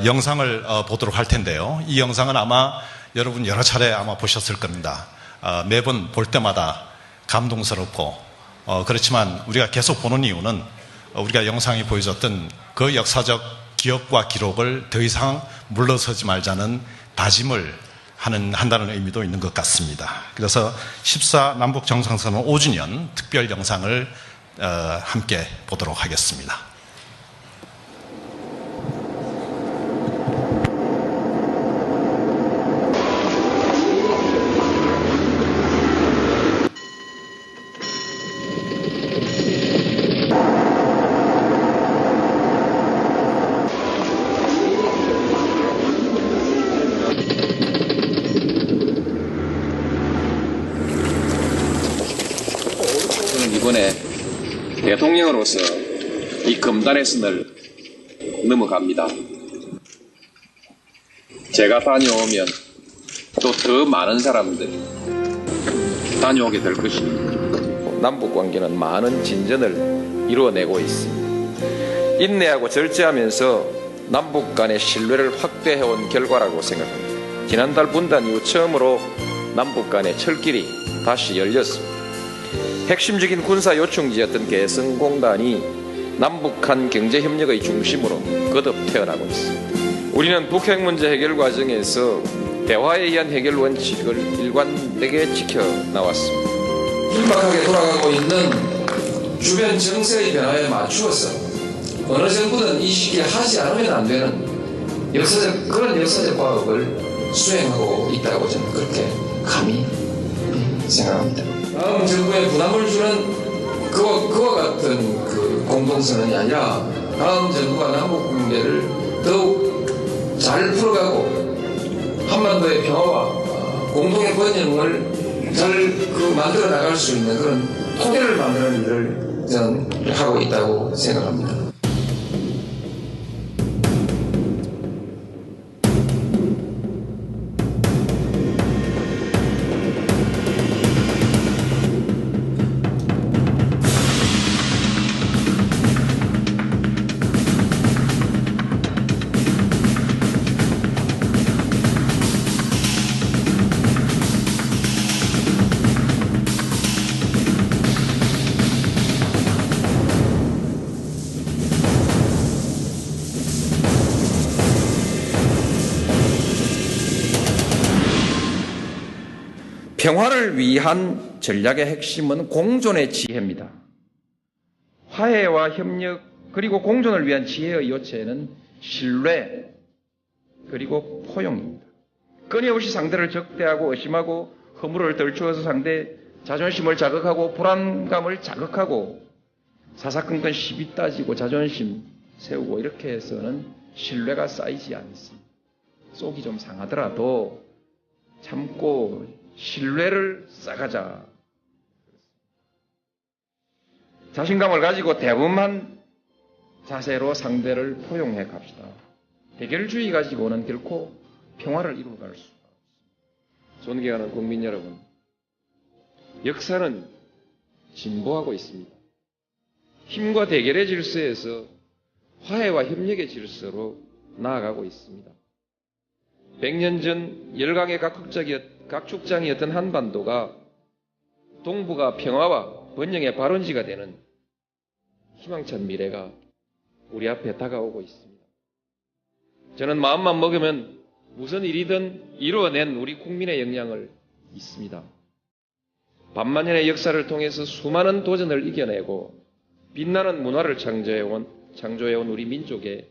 [SPEAKER 1] 영상을 보도록 할 텐데요. 이 영상은 아마 여러분 여러 차례 아마 보셨을 겁니다. 매번 볼 때마다 감동스럽고 그렇지만 우리가 계속 보는 이유는 우리가 영상이 보여줬던 그 역사적 기억과 기록을 더 이상 물러서지 말자는 다짐을 한다는 의미도 있는 것 같습니다. 그래서 14 남북 정상선언 5주년 특별 영상을 함께 보도록 하겠습니다.
[SPEAKER 8] 이번에 대통령으로서 이 검단의 선을 넘어갑니다. 제가 다녀오면 또 더 많은 사람들이 다녀오게 될 것입니다. 남북 관계는 많은 진전을 이루어내고 있습니다. 인내하고 절제하면서 남북 간의 신뢰를 확대해온 결과라고 생각합니다. 지난달 분단 이후 처음으로 남북 간의 철길이 다시 열렸습니다. 핵심적인 군사 요충지였던 개성공단이 남북한 경제협력의 중심으로 거듭 태어나고 있습니다. 우리는 북핵 문제 해결 과정에서 대화에 의한 해결 원칙을 일관되게 지켜나왔습니다.
[SPEAKER 9] 긴박하게 돌아가고 있는 주변 정세의 변화에 맞추어서 어느 정부는 이 시기에 하지 않으면 안 되는 그런 역사적 과업을 수행하고 있다고 저는 그렇게 감히 생각합니다. 다음 정부에 부담을 주는 그와 같은 그 공동선언이 아니라 다음 정부가 남북 관계를 더욱 잘 풀어가고 한반도의 평화와 공동의 번영을 잘 만들어 나갈 수 있는 그런 토대를 만드는 일을 저는 하고 있다고 생각합니다.
[SPEAKER 8] 평화를 위한 전략의 핵심은 공존의 지혜입니다. 화해와 협력 그리고 공존을 위한 지혜의 요체는 신뢰 그리고 포용입니다. 끊임없이 상대를 적대하고 의심하고 허물을 덜추어서 상대의 자존심을 자극하고 불안감을 자극하고 사사건건 시비 따지고 자존심 세우고 이렇게 해서는 신뢰가 쌓이지 않습니다. 속이 좀 상하더라도 참고 신뢰를 쌓아가자. 자신감을 가지고 대범한 자세로 상대를 포용해 갑시다. 대결주의 가지고는 결코 평화를 이루어갈 수가 없습니다. 존경하는 국민 여러분, 역사는 진보하고 있습니다. 힘과 대결의 질서에서 화해와 협력의 질서로 나아가고 있습니다. 100년 전 열강의 각축장이었던 한반도가 동북아 평화와 번영의 발원지가 되는 희망찬 미래가 우리 앞에 다가오고 있습니다. 저는 마음만 먹으면 무슨 일이든 이루어낸 우리 국민의 역량을 믿습니다. 반만년의 역사를 통해서 수많은 도전을 이겨내고 빛나는 문화를 창조해온 우리 민족의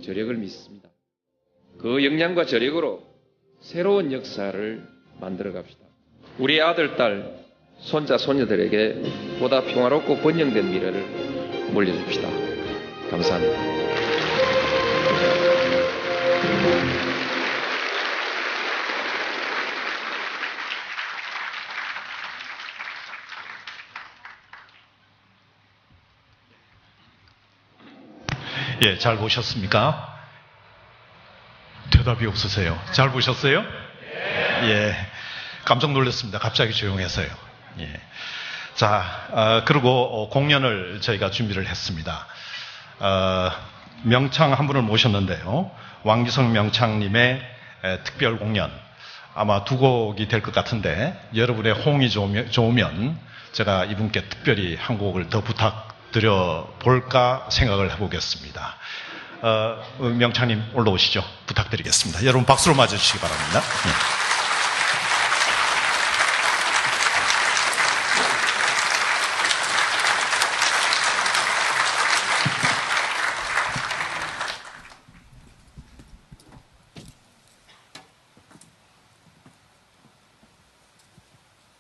[SPEAKER 8] 저력을 믿습니다. 그 역량과 저력으로 새로운 역사를 만들어 갑시다. 우리 아들, 딸, 손자, 손녀들에게 보다 평화롭고 번영된 미래를 물려줍시다. 감사합니다.
[SPEAKER 1] 예, 잘 보셨습니까? 대답이 없으세요. 잘 보셨어요? 예, 깜짝 놀랐습니다. 갑자기 조용해서요. 예. 자, 그리고 공연을 저희가 준비를 했습니다. 명창 한 분을 모셨는데요. 왕기성 명창님의 특별 공연. 아마 두 곡이 될 것 같은데 여러분의 호응이 좋으면 제가 이분께 특별히 한 곡을 더 부탁드려 볼까 생각을 해보겠습니다. 명창님 올라오시죠. 부탁드리겠습니다. 여러분 박수로 맞아주시기 바랍니다. 예.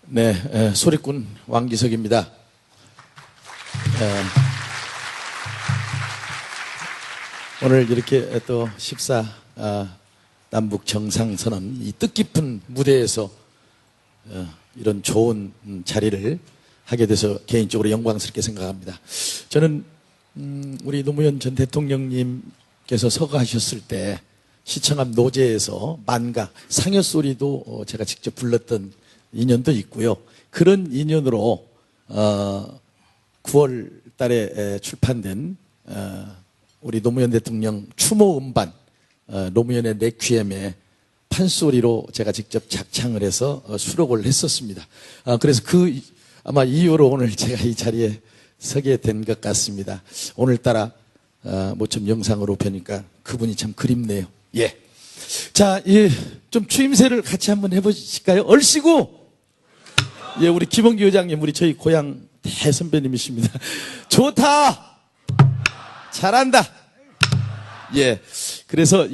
[SPEAKER 10] 네, 소리꾼 왕기석입니다. 오늘 이렇게 또 14 남북 정상선언 이 뜻깊은 무대에서 이런 좋은 자리를 하게 돼서 개인적으로 영광스럽게 생각합니다. 저는 우리 노무현 전 대통령님께서 서거하셨을 때 시청 앞 노제에서 만가 상여소리도 제가 직접 불렀던 인연도 있고요. 그런 인연으로 9월 달에 출판된 우리 노무현 대통령 추모 음반 노무현의 레퀴엠의 판소리로 제가 직접 작창을 해서 수록을 했었습니다. 그래서 그 아마 이유로 오늘 제가 이 자리에 서게 된 것 같습니다. 오늘따라 모처럼 영상으로 뵈니까 그분이 참 그립네요. 예. 자, 좀 추임새를 같이 한번 해보실까요? 얼씨구! 예, 우리 김원기 의장님, 우리 저희 고향 대선배님이십니다. 좋다! 잘한다! 예. 그래서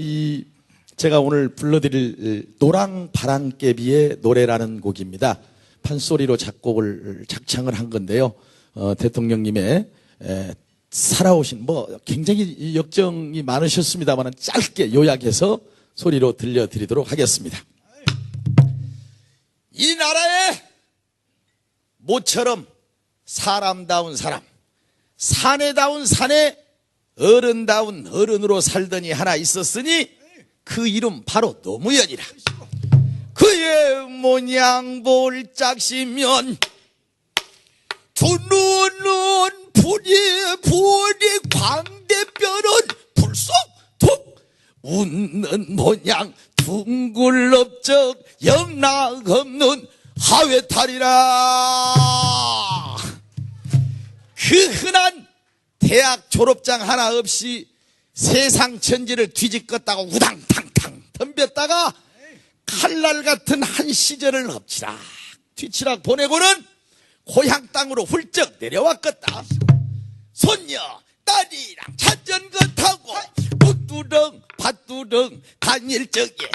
[SPEAKER 10] 제가 오늘 불러드릴 노랑바람개비의 노래라는 곡입니다. 판소리로 작곡을, 작창을 한 건데요. 대통령님의, 살아오신, 굉장히 역정이 많으셨습니다만 짧게 요약해서 소리로 들려드리도록 하겠습니다. 이 나라에 모처럼 사람다운 사람, 사내다운 사내, 어른다운 어른으로 살더니 하나 있었으니 그 이름 바로 노무현이라. 그의 모양 볼짝시면 두 눈은 부리 광대뼈는 불쑥툭 웃는 모양 둥글럽적 영락 없는 하회탈이라. 그 흔한 대학 졸업장 하나 없이 세상 천지를 뒤집었다고 우당탕탕 덤볐다가 칼날 같은 한 시절을 엎치락 뒤치락 보내고는 고향 땅으로 훌쩍 내려왔겠다. 손녀 딸이랑 자전거 타고 웃두렁 밭두렁 다닐 적에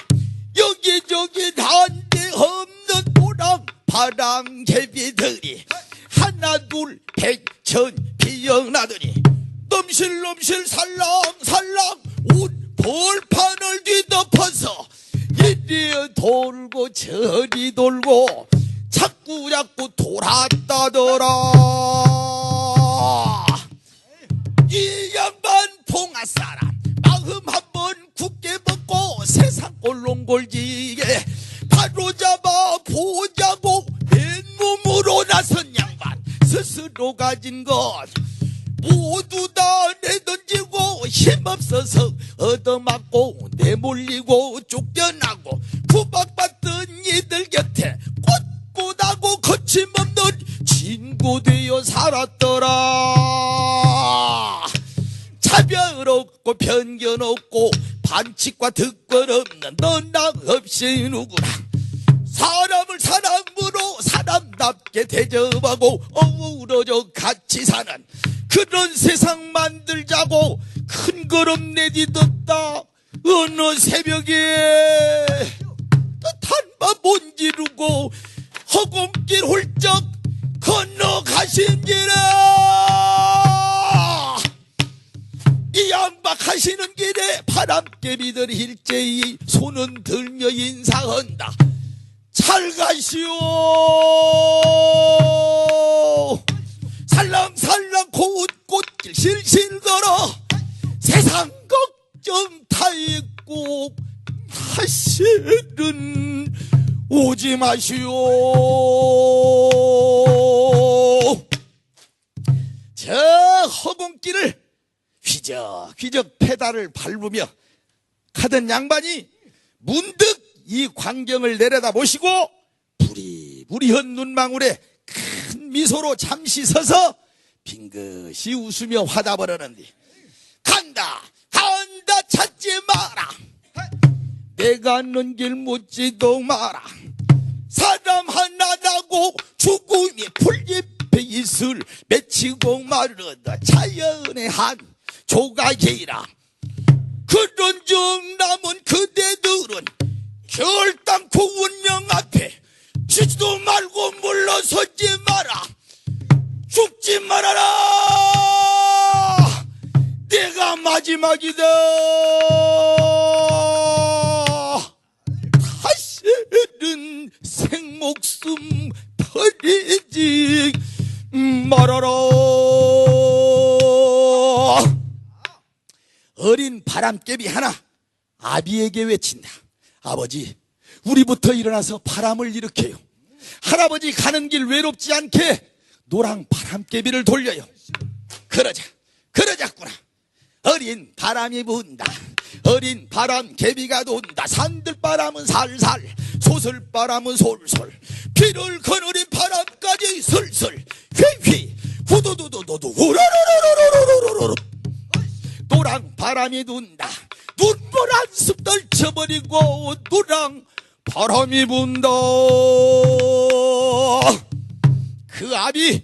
[SPEAKER 10] 여기저기 한데 없는 노랑 바람개비들이 하나 둘 백천 피어나더니 넘실넘실 살랑살랑 온 벌판을 뒤덮어서 이리 돌고 저리 돌고 자꾸 돌았다더라. 이 양반 봉화사람 마음 한번 굳게 먹고 세상 꼴롱골지게 바로잡아 보자고 맨몸으로 나선 양반 스스로 가진 것 모두 다 내던지고 힘없어서 얻어맞고 내몰리고 쫓겨나고 구박받던 이들 곁에 꼿꼿하고 거침없는 친구 되어 살았더라. 차별 없고 편견 없고 반칙과 득권 없는 너나 없이 누구나 사람을 사람으로 사람다 반갑게 대접하고 어우러져 같이 사는 그런 세상 만들자고 큰 걸음 내딛었다. 어느 새벽에 단밤 못지르고 허공길 훌쩍 건너가신지라. 이 양반 가시는 길에 바람개비들 일제히 손은 들며 인사한다. 잘 가시오. 살랑살랑 고운 꽃길 실실 걸어 세상 걱정 다 잊고 다시는 오지 마시오. 저 허공길을 휘적휘적 페달을 밟으며 가던 양반이 문득 이 광경을 내려다보시고 부리부리한 눈망울에 큰 미소로 잠시 서서 빙긋이 웃으며 화답을 하는데, 간다 찾지 마라. 내가 아는 길 묻지도 마라. 사람 하나라고 죽음이 풀잎에 있을 맺히고 마르다 자연의 한 조각이라. 그런 정 남은 그대들은 결단코 운명 앞에 지지도 말고 물러서지 마라. 죽지 말아라. 내가 마지막이다. 다시는 생목숨 버리지 말아라. 어린 바람개비 하나 아비에게 외친다. 아버지, 우리부터 일어나서 바람을 일으켜요. 할아버지 가는 길 외롭지 않게 노랑 바람개비를 돌려요. 그러자꾸나. 어린 바람이 분다. 어린 바람개비가 돈다. 산들바람은 살살, 소설바람은 솔솔, 피를 거느린 바람까지 슬슬 휘휘 후두두두두두 우르르르르르르르르. 노랑 바람이 분다. 눈물 한숨 떨쳐버리고 노랑 바람이 분다. 그 아비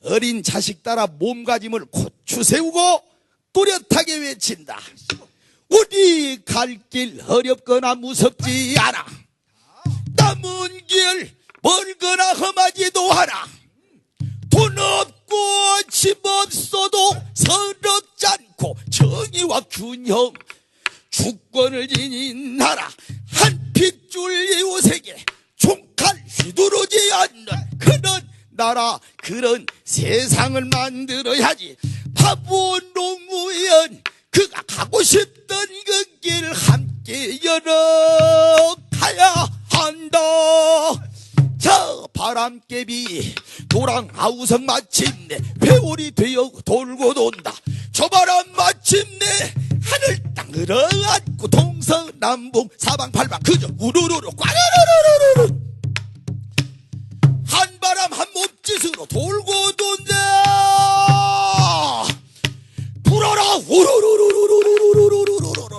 [SPEAKER 10] 어린 자식 따라 몸가짐을 고추 세우고 또렷하게 외친다. 우리 갈 길 어렵거나 무섭지 않아. 남은 길 멀거나 험하지도 않아. 돈 없고 집 없어도 서럽지 않고 정의와 균형 주권을 지닌 나라. 한 핏줄 이웃에게 총칼 휘두르지 않는 그런 나라, 그런 세상을 만들어야지. 바보 노무현 그가 가고 싶던 그 길 함께 열어가야 한다. 저 바람개비 노랑 아우성 마침내 회오리 되어 돌고 돈다. 저 바람 마침내 하늘 땅을 안고 동서남북 사방팔방 그저 우르르르 꽈르르르르르 한바람 한 몸짓으로 돌고 돈다. 불어라 우르르르르르르르르르르.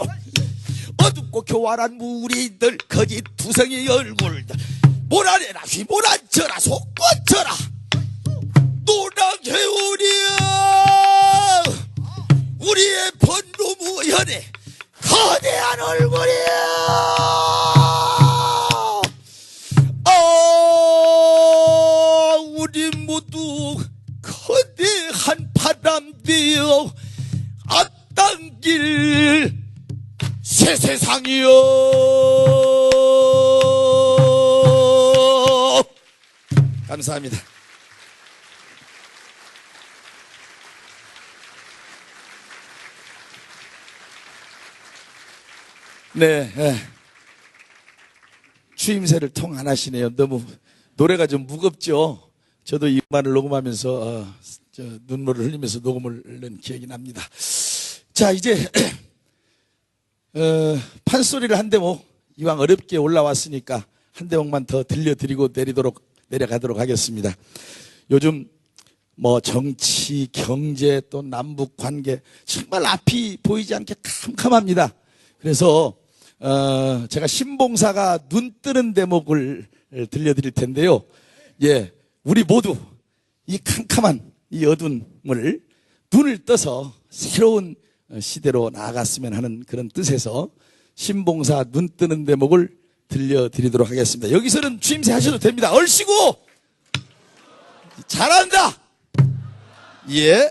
[SPEAKER 10] 어둡고 교활한 무리들 거짓 두성이 얼굴들 몰아내라 휘몰아쳐라 속꿔쳐라. 노랑 회오리야 우리의 번노무현의 거대한 얼굴이야. 우리 모두 거대한 바람 되어 앞당길 새 세상이여. 감사합니다. 네, 추임새를 통 안 하시네요. 너무 노래가 좀 무겁죠. 저도 이 음반을 녹음하면서 눈물을 흘리면서 녹음을 낸 기억이 납니다. 자, 이제 판소리를 한 대목, 이왕 어렵게 올라왔으니까 한 대목만 더 들려드리고 내려가도록 하겠습니다. 요즘 뭐 정치, 경제, 또 남북 관계 정말 앞이 보이지 않게 캄캄합니다. 그래서 제가 신봉사가 눈 뜨는 대목을 들려드릴 텐데요. 예, 우리 모두 이 캄캄한 이 어둠을 눈을 떠서 새로운 시대로 나아갔으면 하는 그런 뜻에서 신봉사 눈 뜨는 대목을 들려드리도록 하겠습니다. 여기서는 주임새 하셔도 됩니다. 얼씨구 잘한다. 예.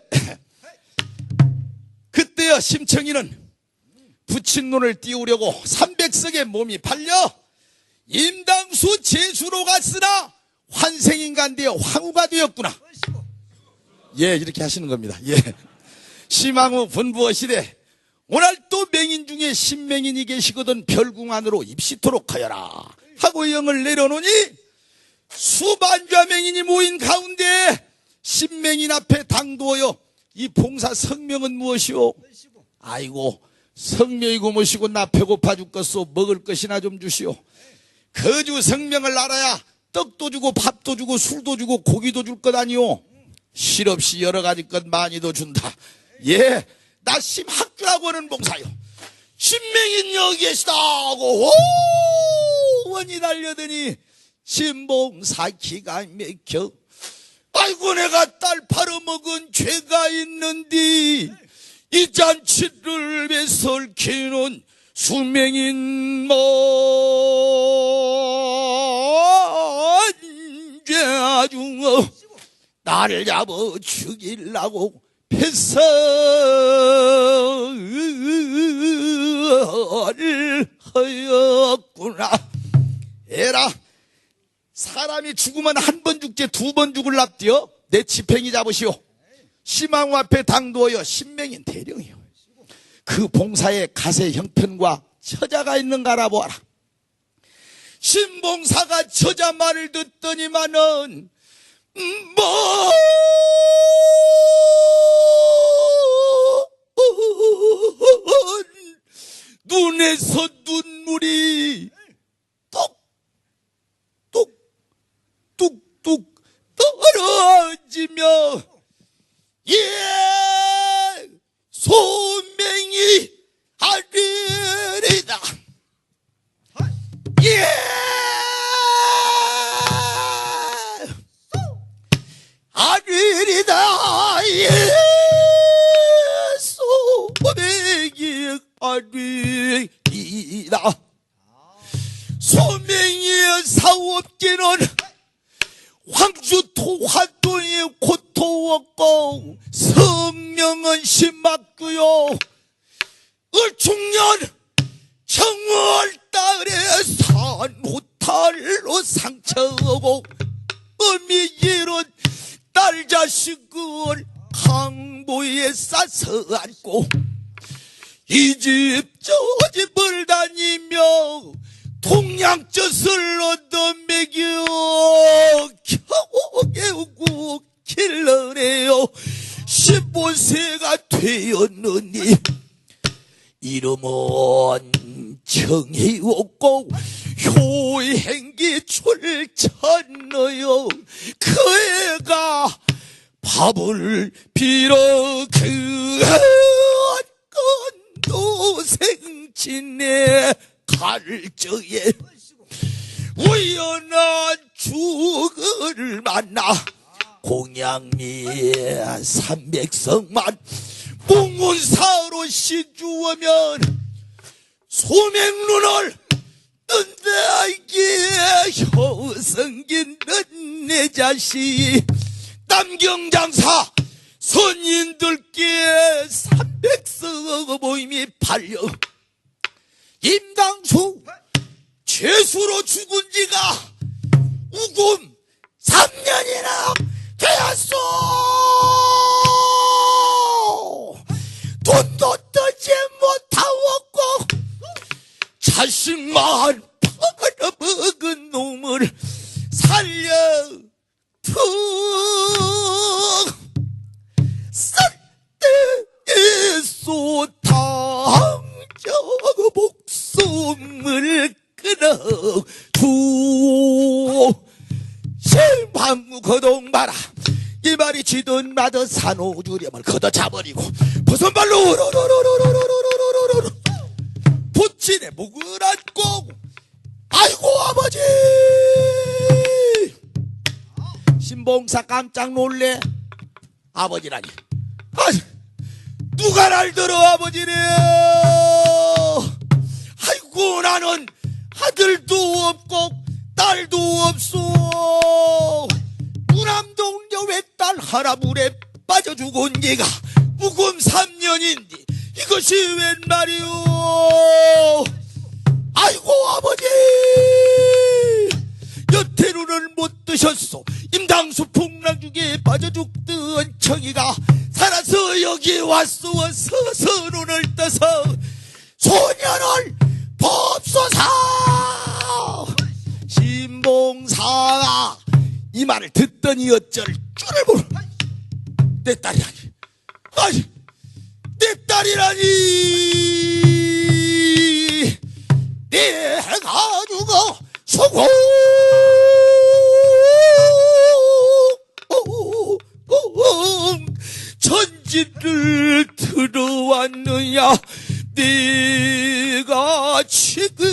[SPEAKER 10] 그때여 심청이는 부친론을 띄우려고 300석의 몸이 팔려 임당수 제수로 갔으나 환생인간 되어 황후가 되었구나. 예, 이렇게 하시는 겁니다. 예. 심왕후 분부어 시대 오늘 또 맹인 중에 신맹인이 계시거든 별궁 안으로 입시토록 하여라 하고 영을 내려놓으니 수반좌 맹인이 모인 가운데 신맹인 앞에 당도하여 이 봉사 성명은 무엇이오? 아이고 성명이고 뭐시고 나 배고파 죽겠소. 먹을 것이나 좀 주시오. 거주 성명을 알아야 떡도 주고 밥도 주고 술도 주고 고기도 줄 것 아니오. 실없이 여러 가지 것 많이도 준다. 예, 나 심학주라고 하는 봉사요. 신맹인 여기 계시다고 원이 달려드니 신봉사 기가 막혀. 아이고 내가 딸 팔아먹은 죄가 있는디 이 잔치를 배설키는 수명인 먼죄 중어 나를 잡아 죽이려고 패설을 하였구나. 에라 사람이 죽으면 한 번 죽지 두 번 죽을랍디요. 내 지팽이 잡으시오. 심왕후 앞에 당도하여 신명인 대령이요. 그 봉사에 가세 형편과 처자가 있는가 알아보아라. 신봉사가 처자 말을 듣더니만은 눈에서 눈물이 뚝뚝뚝 떨어지며 예 소명이 하리리다. 예 하리리다. 예 소명이 하리리다. 소명이 사업계는 황주토 화도에 고토웠고 성명은 심막구요. 을충년 정월달에 산호탈로 상처고 어미 이런 딸 자식을 항보에 싸서 안고 이 집 저 집을 다니며 동양젖을 얻어 먹여 겨우 깨우고 길러내요. 15세가 되었느니 이름은 정의없고 효행기 출천너요. 그 애가 밥을 빌어 건도 생친내 갈저에 우연한 죽을 만나 공양미 300석만 몽운사로 시주하면 소맹눈을 뜬다. 이게 효성긴 내 자식 남경장사 선인들께 300석 모임이 팔려 임당수 죄수로 죽은 지가 우금 3년이나 되었소. 돈도 떠지 못하고 자식만 팔아먹은 놈을 살려 툭 쌀때에서 당자고 목숨을 끊어 주 실방구 거동 마라. 이 말이 쥐든 마든 산호주렴을 걷어차버리고 버선발로 부친의 목을 안고 아이고 아버지 신봉 신봉사 깜짝 놀래. 아버지라니. 아니, 누가 날 들어 아버지래. 아이고, 나는 아들도 없고 딸도 없소. 무남동녀 외딸 하나 물에 빠져 죽은 얘가 무금 3년인데 이것이 웬 말이오. 아이고, 아버지, 여태 눈을 못 뜨셨소. 임당수 풍랑중에 빠져 죽던 청이가 살아서 여기 왔소. 서서 눈을 떠서 소년을 법소사. 신봉사가 이 말을 듣더니 어쩔 줄을 모르. 내 딸이라니. 아니, 내 딸이라니. 내가 죽어 수고 전지를 들어왔느냐. 내가 지금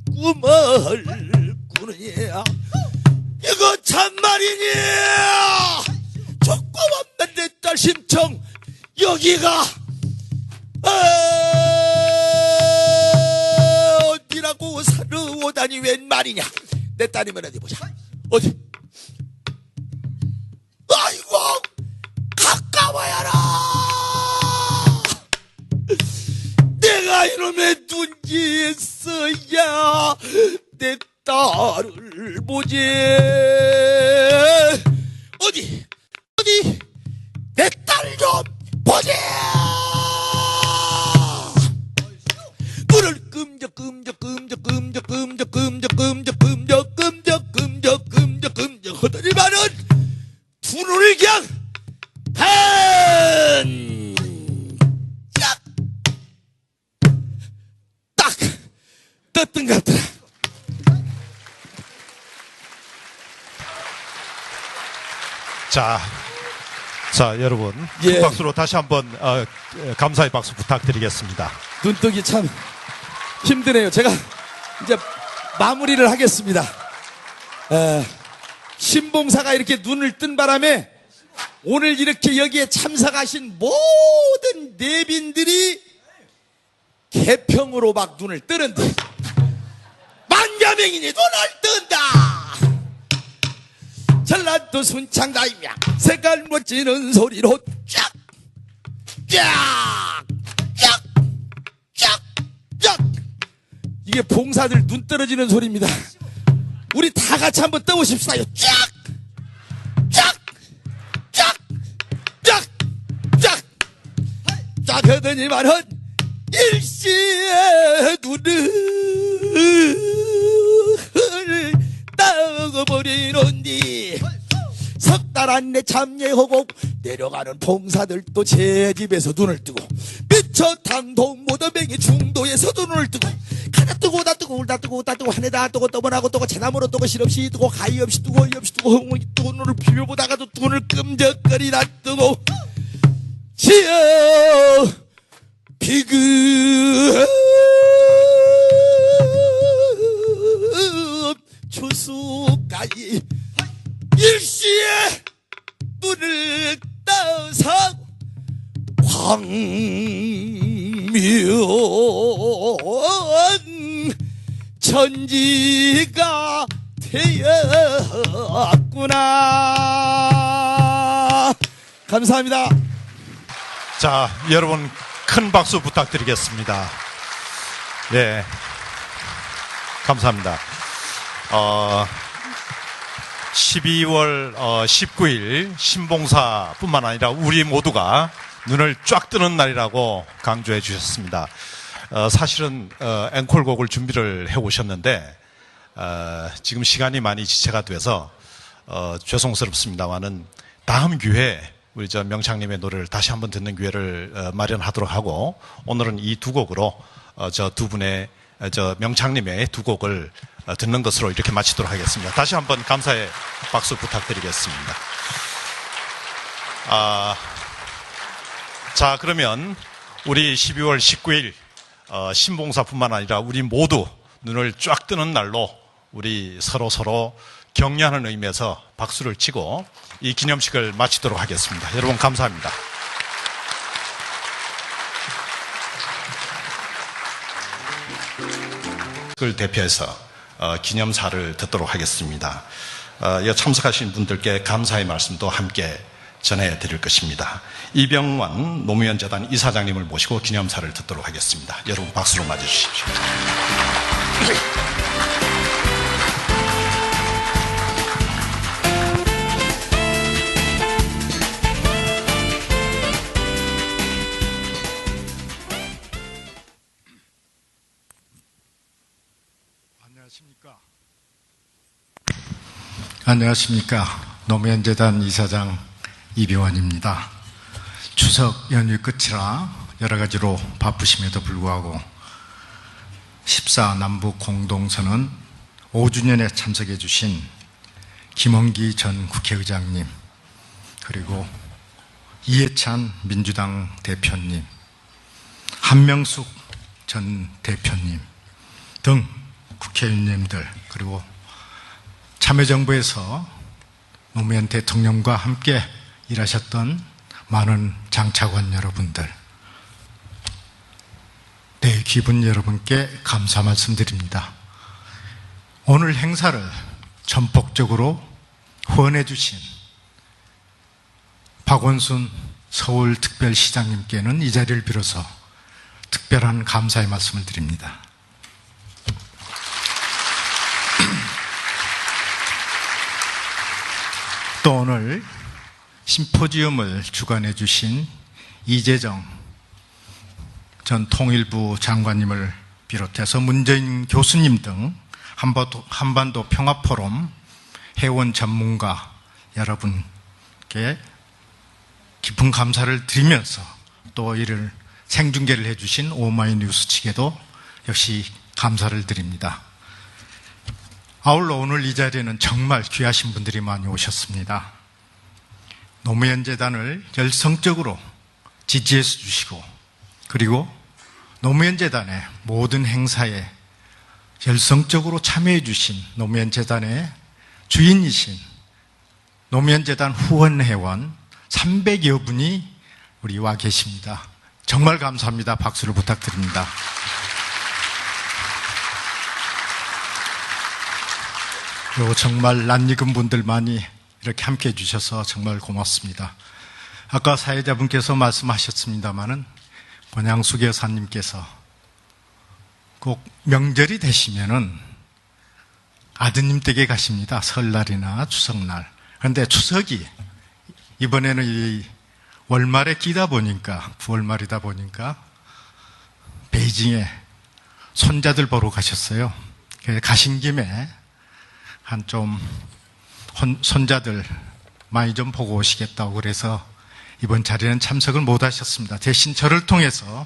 [SPEAKER 10] 꿈을 꾸느냐. 이거 참말이냐. 죽고 없는 내 딸 심청 여기가 어디라고 살아오다니 웬 말이냐. 내 딸이면 어디 보자. 어디. 아이고, 가까워야라. 내가 이놈의 둔지에서야 내 딸을 보지. 어디 내 딸 좀 보지. 눈을 끔적 하더니만은 두 눈을 그냥 딱 떴던 것 같더라.
[SPEAKER 1] 자, 여러분, 큰 박수로 다시 한번 감사의 박수 부탁드리겠습니다.
[SPEAKER 10] 눈뜨기 참 힘드네요. 제가 이제 마무리를 하겠습니다. 신봉사가 이렇게 눈을 뜬 바람에 오늘 이렇게 여기에 참석하신 모든 내빈들이 개평으로 막 눈을 뜨는데 만가명인이 눈을 뜬다. 전라도 순창다임양 색깔 멋지는 소리로 쫙 이게 봉사들 눈 떨어지는 소리입니다. 우리 다 같이 한번 떠보십시다. 쫙 하더니만은 일시에 눈을 떠버리는디 석 달 안에 참여하고 내려가는 봉사들도 제 집에서 눈을 뜨고 미처 탄동 모더뱅이 중도에서도 눈을 뜨고 가다 뜨고 다 뜨고 울다 뜨고 다 뜨고 한해다 뜨고 떠번하고 뜨고 재나무로 뜨고 실없이 뜨고 가위 없이 뜨고 이 없이 뜨고 흥분이 뜨고 눈을 비벼보다가도 눈을 끔적거리다 뜨고 지어 비급 추수까지 일시에 눈을 떠서 광명 천지가 되었구나. 감사합니다.
[SPEAKER 1] 자, 여러분 큰 박수 부탁드리겠습니다. 네, 감사합니다. 12월 19일 신봉사뿐만 아니라 우리 모두가 눈을 쫙 뜨는 날이라고 강조해 주셨습니다. 사실은 앵콜곡을 준비를 해 오셨는데 지금 시간이 많이 지체가 돼서 죄송스럽습니다만은 다음 기회에 우리 명창님의 노래를 다시 한번 듣는 기회를 마련하도록 하고 오늘은 이 두 곡으로 저 두 분의 명창님의 두 곡을 듣는 것으로 이렇게 마치도록 하겠습니다. 다시 한번 감사의 박수 부탁드리겠습니다. 자, 그러면 우리 12월 19일 신봉사뿐만 아니라 우리 모두 눈을 쫙 뜨는 날로 우리 서로 격려하는 의미에서 박수를 치고 이 기념식을 마치도록 하겠습니다. 여러분 감사합니다. 그걸 대표해서 기념사를 듣도록 하겠습니다. 참석하신 분들께 감사의 말씀도 함께 전해드릴 것입니다. 이병완 노무현 재단 이사장님을 모시고 기념사를 듣도록 하겠습니다. 여러분 박수로 맞아주십시오.
[SPEAKER 3] 안녕하십니까. 노무현 재단 이사장 이병완입니다. 추석 연휴 끝이라 여러 가지로 바쁘심에도 불구하고 14 남북 공동선언 5주년에 참석해 주신 김원기 전 국회의장님, 그리고 이해찬 민주당 대표님, 한명숙 전 대표님 등 국회의원님들, 그리고 참여정부에서 노무현 대통령과 함께 일하셨던 많은 장차관 여러분들, 네, 기분 여러분께 감사 말씀드립니다. 오늘 행사를 전폭적으로 후원해 주신 박원순 서울특별시장님께는 이 자리를 빌어서 특별한 감사의 말씀을 드립니다. 또 오늘 심포지엄을 주관해 주신 이재정 전 통일부 장관님을 비롯해서 문재인 교수님 등 한반도 평화포럼 회원 전문가 여러분께 깊은 감사를 드리면서 또 이를 생중계를 해주신 오마이뉴스 측에도 역시 감사를 드립니다. 아울러 오늘 이 자리에는 정말 귀하신 분들이 많이 오셨습니다. 노무현 재단을 열성적으로 지지해 주시고, 그리고 노무현 재단의 모든 행사에 열성적으로 참여해 주신 노무현 재단의 주인이신 노무현 재단 후원회원 300여 분이 우리 와 계십니다. 정말 감사합니다. 박수를 부탁드립니다. 그리고 정말 낯익은 분들 많이 이렇게 함께 해주셔서 정말 고맙습니다. 아까 사회자분께서 말씀하셨습니다마는 권양숙 여사님께서 꼭 명절이 되시면은 아드님 댁에 가십니다. 설날이나 추석날. 그런데 추석이 이번에는 이 월말에 끼다 보니까, 9월 말이다 보니까 베이징에 손자들 보러 가셨어요. 그래서 가신 김에 한 좀 손자들 많이 좀 보고 오시겠다고 그래서 이번 자리에는 참석을 못 하셨습니다. 대신 저를 통해서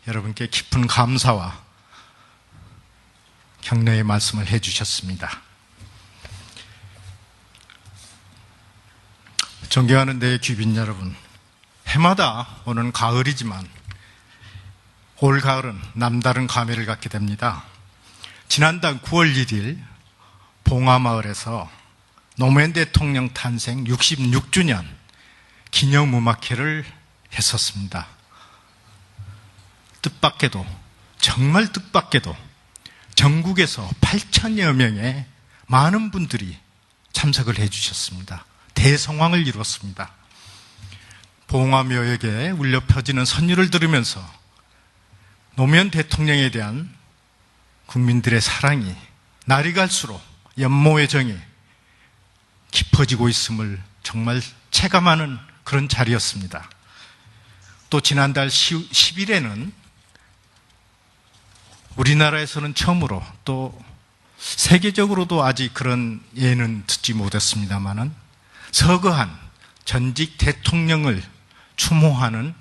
[SPEAKER 3] 여러분께 깊은 감사와 격려의 말씀을 해 주셨습니다. 존경하는 내 귀빈 여러분, 해마다 오는 가을이지만 올 가을은 남다른 감회를 갖게 됩니다. 지난달 9월 1일 봉화마을에서 노무현 대통령 탄생 66주년 기념음악회를 했었습니다. 뜻밖에도, 정말 뜻밖에도 전국에서 8천여 명의 많은 분들이 참석을 해 주셨습니다. 대성황을 이뤘습니다. 봉화묘역에 울려 퍼지는 선율을 들으면서 노무현 대통령에 대한 국민들의 사랑이 날이 갈수록 연모의 정이 깊어지고 있음을 정말 체감하는 그런 자리였습니다. 또 지난달 10일에는 우리나라에서는 처음으로, 또 세계적으로도 아직 그런 예는 듣지 못했습니다마는 서거한 전직 대통령을 추모하는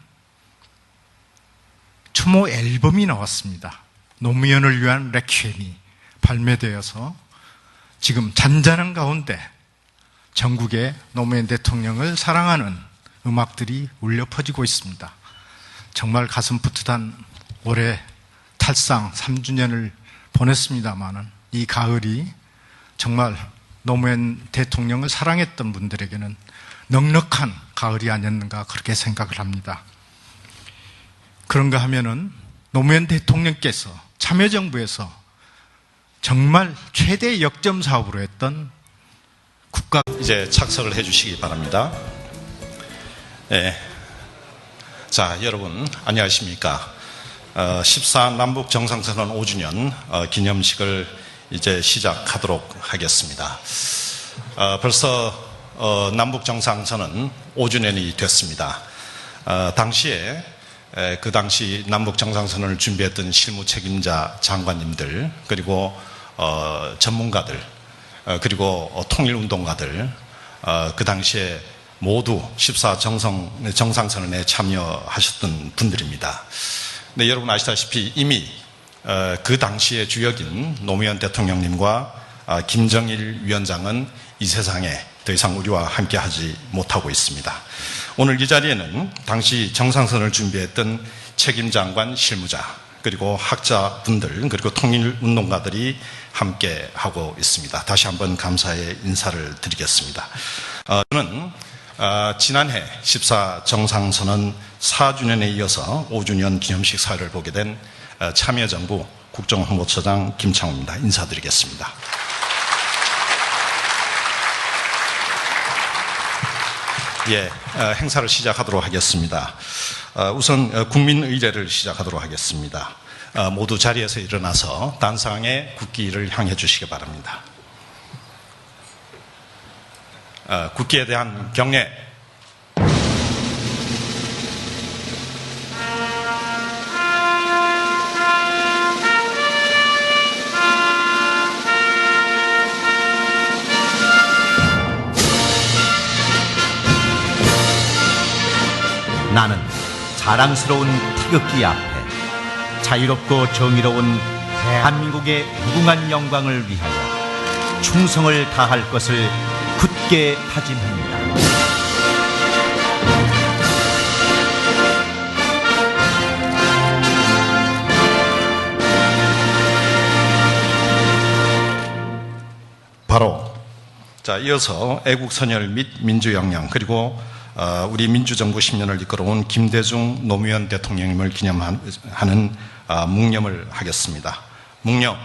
[SPEAKER 3] 추모 앨범이 나왔습니다. 노무현을 위한 레퀴엠이 발매되어서 지금 잔잔한 가운데 전국에 노무현 대통령을 사랑하는 음악들이 울려 퍼지고 있습니다. 정말 가슴 풋풋한 올해 탈상 3주년을 보냈습니다마는 이 가을이 정말 노무현 대통령을 사랑했던 분들에게는 넉넉한 가을이 아니었는가 그렇게 생각을 합니다. 그런가 하면은 노무현 대통령께서 참여정부에서 정말 최대 역점 사업으로 했던 국가
[SPEAKER 1] 이제 착석을 해 주시기 바랍니다. 예. 자, 여러분 안녕하십니까? 14 남북 정상선언 5주년 기념식을 이제 시작하도록 하겠습니다. 벌써 남북 정상선언 5주년이 됐습니다. 당시에 그 당시 남북 정상선언을 준비했던 실무 책임자 장관님들 그리고 전문가들 그리고 통일운동가들 그 당시에 모두 14 정상선언에 참여하셨던 분들입니다. 네, 여러분 아시다시피 이미 그 당시의 주역인 노무현 대통령님과 김정일 위원장은 이 세상에 더 이상 우리와 함께하지 못하고 있습니다. 오늘 이 자리에는 당시 정상선언을 준비했던 책임장관 실무자 그리고 학자분들 그리고 통일운동가들이 함께하고 있습니다. 다시 한번 감사의 인사를 드리겠습니다. 저는 지난해 14 정상선언 4주년에 이어서 5주년 기념식 사회를 보게 된 참여정부 국정홍보처장 김창호입니다. 인사드리겠습니다. 예, 행사를 시작하도록 하겠습니다. 우선 국민의례를 시작하도록 하겠습니다. 모두 자리에서 일어나서 단상의 국기를 향해 주시기 바랍니다. 국기에 대한 경례.
[SPEAKER 2] 나는 자랑스러운 태극기 앞에 자유롭고 정의로운 대한민국의 무궁한 영광을 위하여 충성을 다할 것을 굳게 다짐합니다.
[SPEAKER 1] 바로 이어서 애국선열 및 민주영령 그리고 우리 민주정부 10년을 이끌어온 김대중 노무현 대통령님을 기념하는 묵념을 하겠습니다. 묵념.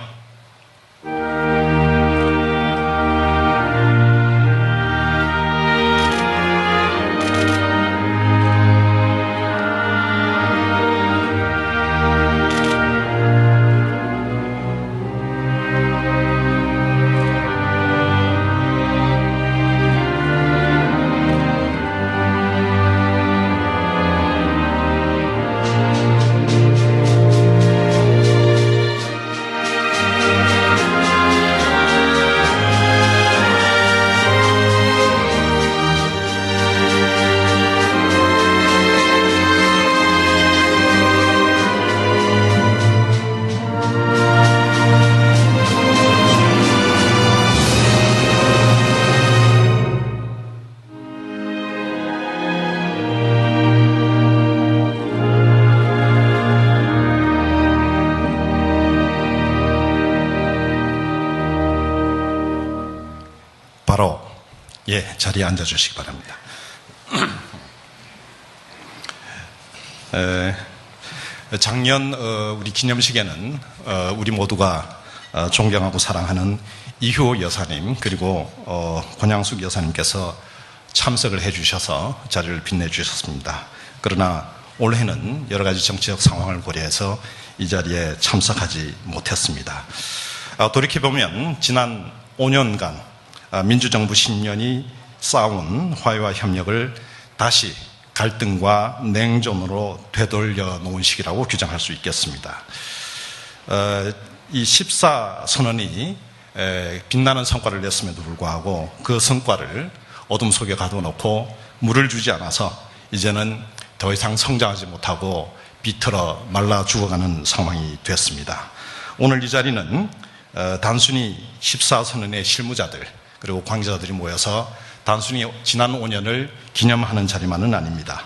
[SPEAKER 1] 바로 자리에 앉아주시기 바랍니다. 작년 우리 기념식에는 우리 모두가 존경하고 사랑하는 이효 여사님 그리고 권양숙 여사님께서 참석을 해주셔서 자리를 빛내주셨습니다. 그러나 올해는 여러 가지 정치적 상황을 고려해서 이 자리에 참석하지 못했습니다. 돌이켜보면 지난 5년간 민주정부 10년이 쌓아온 화해와 협력을 다시 갈등과 냉전으로 되돌려 놓은 시기라고 규정할 수 있겠습니다. 이 14 선언이 빛나는 성과를 냈음에도 불구하고 그 성과를 어둠 속에 가둬놓고 물을 주지 않아서 이제는 더 이상 성장하지 못하고 비틀어 말라 죽어가는 상황이 됐습니다. 오늘 이 자리는 단순히 14 선언의 실무자들 그리고 관계자들이 모여서 단순히 지난 5년을 기념하는 자리만은 아닙니다.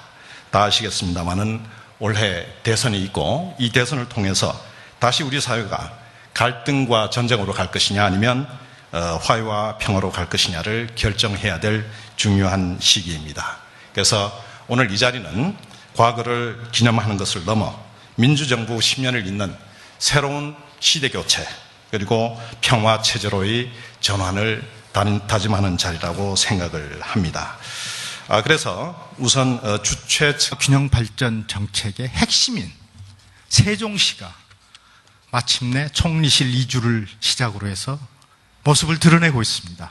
[SPEAKER 1] 다 아시겠습니다만은 올해 대선이 있고 이 대선을 통해서 다시 우리 사회가 갈등과 전쟁으로 갈 것이냐 아니면 화해와 평화로 갈 것이냐를 결정해야 될 중요한 시기입니다. 그래서 오늘 이 자리는 과거를 기념하는 것을 넘어 민주정부 10년을 잇는 새로운 시대교체 그리고 평화체제로의 전환을 다짐하는 자리라고 생각을 합니다. 그래서 우선 주최
[SPEAKER 3] 균형발전 정책의 핵심인 세종시가 마침내 총리실 이주를 시작으로 해서 모습을 드러내고 있습니다.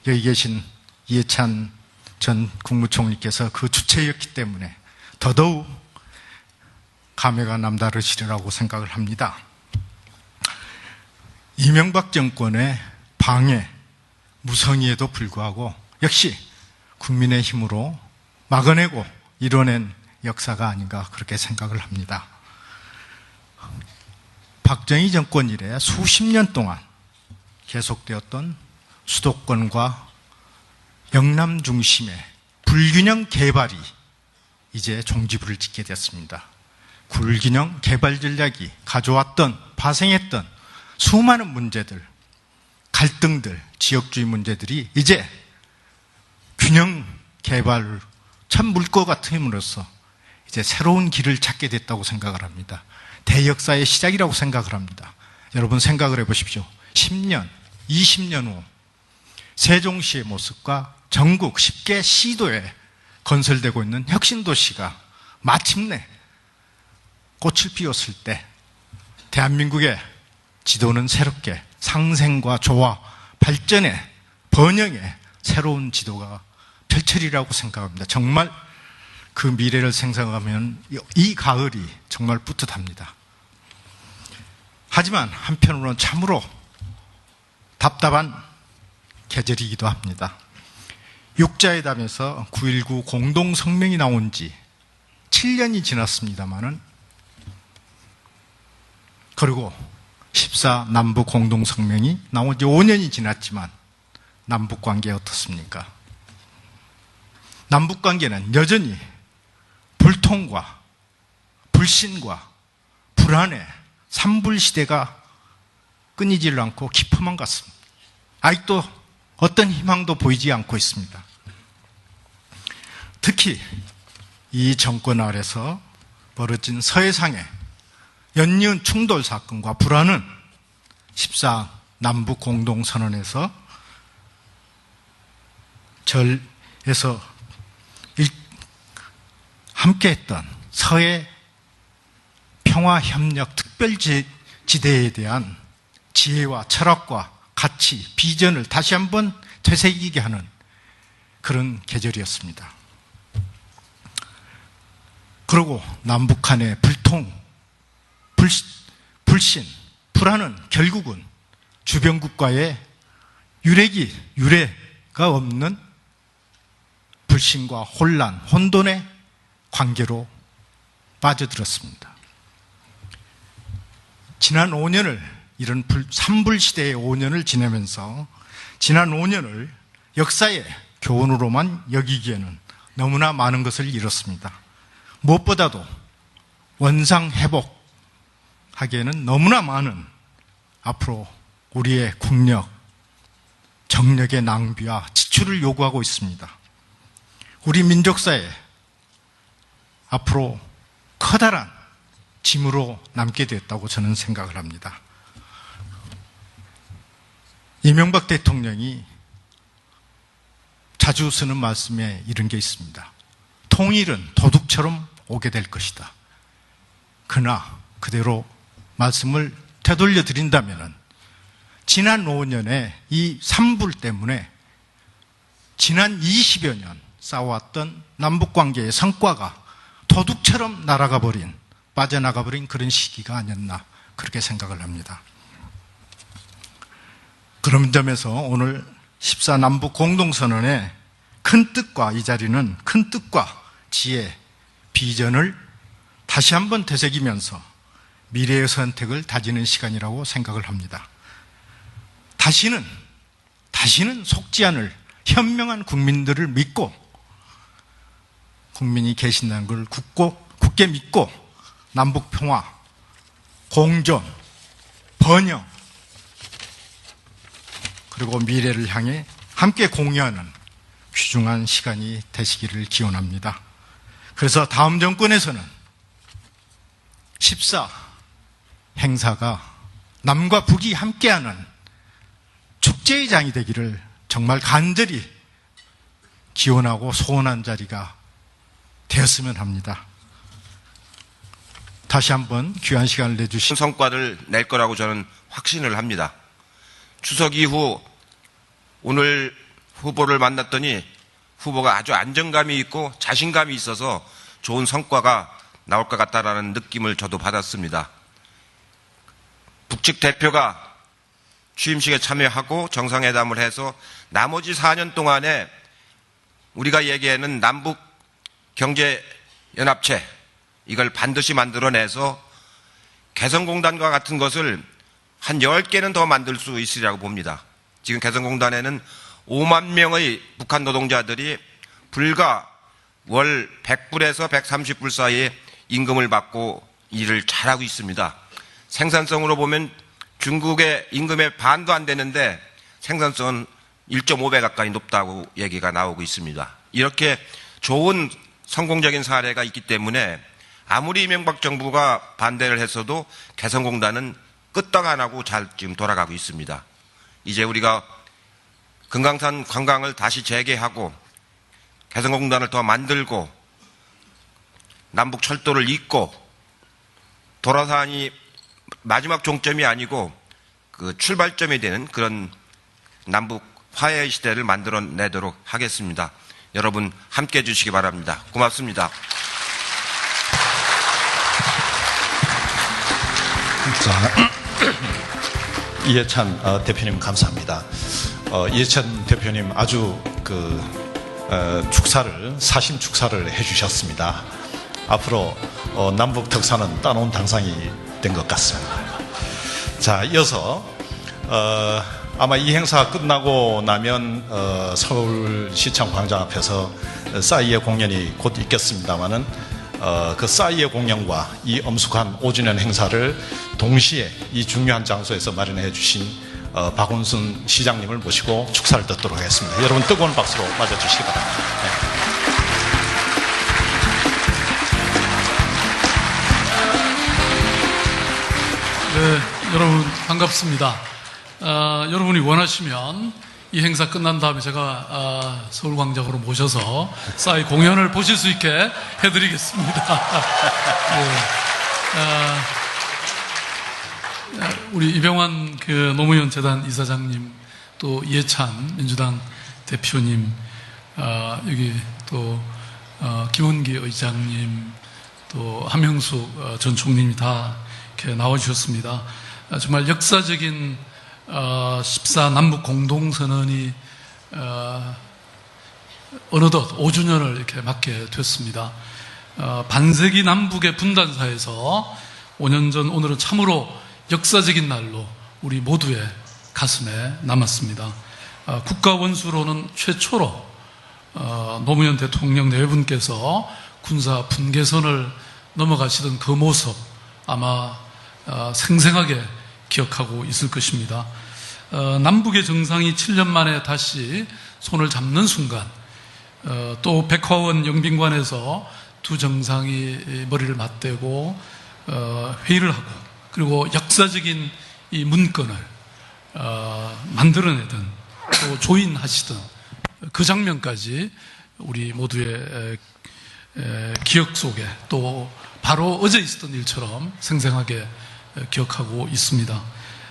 [SPEAKER 3] 여기 계신 이해찬 전 국무총리께서 그 주체였기 때문에 더더욱 감회가 남다르시리라고 생각을 합니다. 이명박 정권의 방해, 무성의에도 불구하고 역시 국민의 힘으로 막아내고 이뤄낸 역사가 아닌가 그렇게 생각을 합니다. 박정희 정권 이래 수십 년 동안 계속되었던 수도권과 영남 중심의 불균형 개발이 이제 종지부를 찍게 됐습니다. 불균형 개발 전략이 가져왔던, 발생했던 수많은 문제들, 갈등들, 지역주의 문제들이 이제 균형 개발을 참 물고 같음으로써 이제 새로운 길을 찾게 됐다고 생각을 합니다. 대역사의 시작이라고 생각을 합니다. 여러분 생각을 해보십시오. 10년, 20년 후 세종시의 모습과 전국 10개 시도에 건설되고 있는 혁신도시가 마침내 꽃을 피웠을 때 대한민국의 지도는 새롭게 상생과 조화, 발전의 번영의 새로운 지도가 펼쳐리라고 생각합니다. 정말 그 미래를 생각하면 이 가을이 정말 뿌듯합니다. 하지만 한편으로는 참으로 답답한 계절이기도 합니다. 육자회담에서 9.19 공동성명이 나온 지 7년이 지났습니다마는 그리고 14 남북 공동성명이 나온 지 5년이 지났지만 남북관계 어떻습니까? 남북관계는 여전히 불통과 불신과 불안의 삼불시대가 끊이질 않고 깊어만 갔습니다. 아직도 어떤 희망도 보이지 않고 있습니다. 특히 이 정권 아래서 벌어진 서해상의 연이은 충돌 사건과 불안은 14 남북 공동선언에서 절에서 함께했던 서해 평화협력 특별지대에 대한 지혜와 철학과 가치, 비전을 다시 한번 되새기게 하는 그런 계절이었습니다. 그리고 남북한의 불통, 불신, 불안은 결국은 주변국가의 유례가 없는 불신과 혼란, 혼돈의 관계로 빠져들었습니다. 지난 5년을 이런 삼불시대의 5년을 지내면서 지난 5년을 역사의 교훈으로만 여기기에는 너무나 많은 것을 잃었습니다. 무엇보다도 원상회복하기에는 너무나 많은 앞으로 우리의 국력, 정력의 낭비와 지출을 요구하고 있습니다. 우리 민족사에 앞으로 커다란 짐으로 남게 됐다고 저는 생각을 합니다. 이명박 대통령이 자주 쓰는 말씀에 이런 게 있습니다. 통일은 도둑처럼 오게 될 것이다. 그러나 그대로 말씀을 되돌려 드린다면 지난 5년의 이 산불 때문에 지난 20여 년 쌓아왔던 남북관계의 성과가 도둑처럼 빠져나가 버린 그런 시기가 아니었나 그렇게 생각을 합니다. 그런 점에서 오늘 14 남북 공동선언의 큰 뜻과 이 자리는 큰 뜻과 지혜, 비전을 다시 한번 되새기면서 미래의 선택을 다지는 시간이라고 생각을 합니다. 다시는 속지 않을 현명한 국민들을 믿고 국민이 계신다는 걸 굳게 믿고 남북 평화, 공존, 번영, 그리고 미래를 향해 함께 공유하는 귀중한 시간이 되시기를 기원합니다. 그래서 다음 정권에서는 14 행사가 남과 북이 함께하는 축제의 장이 되기를 정말 간절히 기원하고 소원한 자리가 되었으면 합니다. 다시 한번 귀한 시간을 내주신
[SPEAKER 4] 성과를 낼 거라고 저는 확신을 합니다. 추석 이후 오늘 후보를 만났더니 후보가 아주 안정감이 있고 자신감이 있어서 좋은 성과가 나올 것 같다라는 느낌을 저도 받았습니다. 북측 대표가 취임식에 참여하고 정상회담을 해서 나머지 4년 동안에 우리가 얘기하는 남북 경제연합체 이걸 반드시 만들어내서 개성공단과 같은 것을 한 10개는 더 만들 수 있으리라고 봅니다. 지금 개성공단에는 5만 명의 북한 노동자들이 불과 월 100불에서 130불 사이에 임금을 받고 일을 잘하고 있습니다. 생산성으로 보면 중국의 임금의 반도 안 되는데 생산성은 1.5배 가까이 높다고 얘기가 나오고 있습니다. 이렇게 좋은 성공적인 사례가 있기 때문에 아무리 이명박 정부가 반대를 했어도 개성공단은 끄떡 안 하고 잘 지금 돌아가고 있습니다. 이제 우리가 금강산 관광을 다시 재개하고 개성공단을 더 만들고 남북 철도를 잇고 도라산이 마지막 종점이 아니고 그 출발점이 되는 그런 남북 화해의 시대를 만들어내도록 하겠습니다. 여러분 함께해 주시기 바랍니다. 고맙습니다.
[SPEAKER 1] 자, 이해찬 대표님 감사합니다. 이해찬 대표님 아주 사심 축사를 해주셨습니다. 앞으로 남북 특사는 따놓은 당상이 된 것 같습니다. 자, 이어서 아마 이 행사가 끝나고 나면 서울시청 광장 앞에서 싸이의 공연이 곧 있겠습니다만은 그 싸이의 공연과 이 엄숙한 5주년 행사를 동시에 이 중요한 장소에서 마련해 주신 박원순 시장님을 모시고 축사를 듣도록 하겠습니다. 여러분 뜨거운 박수로 맞아주시기 바랍니다. 네.
[SPEAKER 5] 네, 여러분 반갑습니다. 여러분이 원하시면 이 행사 끝난 다음에 제가 서울광장으로 모셔서 싸이 공연을 보실 수 있게 해드리겠습니다. 네. 우리 이병환 노무현 재단 이사장님, 또 이해찬 민주당 대표님, 여기 또 김원기 의장님, 또 함형숙 전 총리님이 다 이렇게 나와주셨습니다. 정말 역사적인 14 남북 공동선언이 어느덧 5주년을 이렇게 맞게 됐습니다. 반세기 남북의 분단사에서 5년 전 오늘은 참으로 역사적인 날로 우리 모두의 가슴에 남았습니다. 국가 원수로는 최초로 노무현 대통령 네 분께서 군사 분계선을 넘어가시던 그 모습 아마 생생하게 기억하고 있을 것입니다. 남북의 정상이 7년 만에 다시 손을 잡는 순간, 또 백화원 영빈관에서 두 정상이 머리를 맞대고 회의를 하고, 그리고 역사적인 이 문건을 만들어내던, 또 조인하시던 그 장면까지 우리 모두의 기억 속에 또 바로 어제 있었던 일처럼 생생하게 기억하고 있습니다.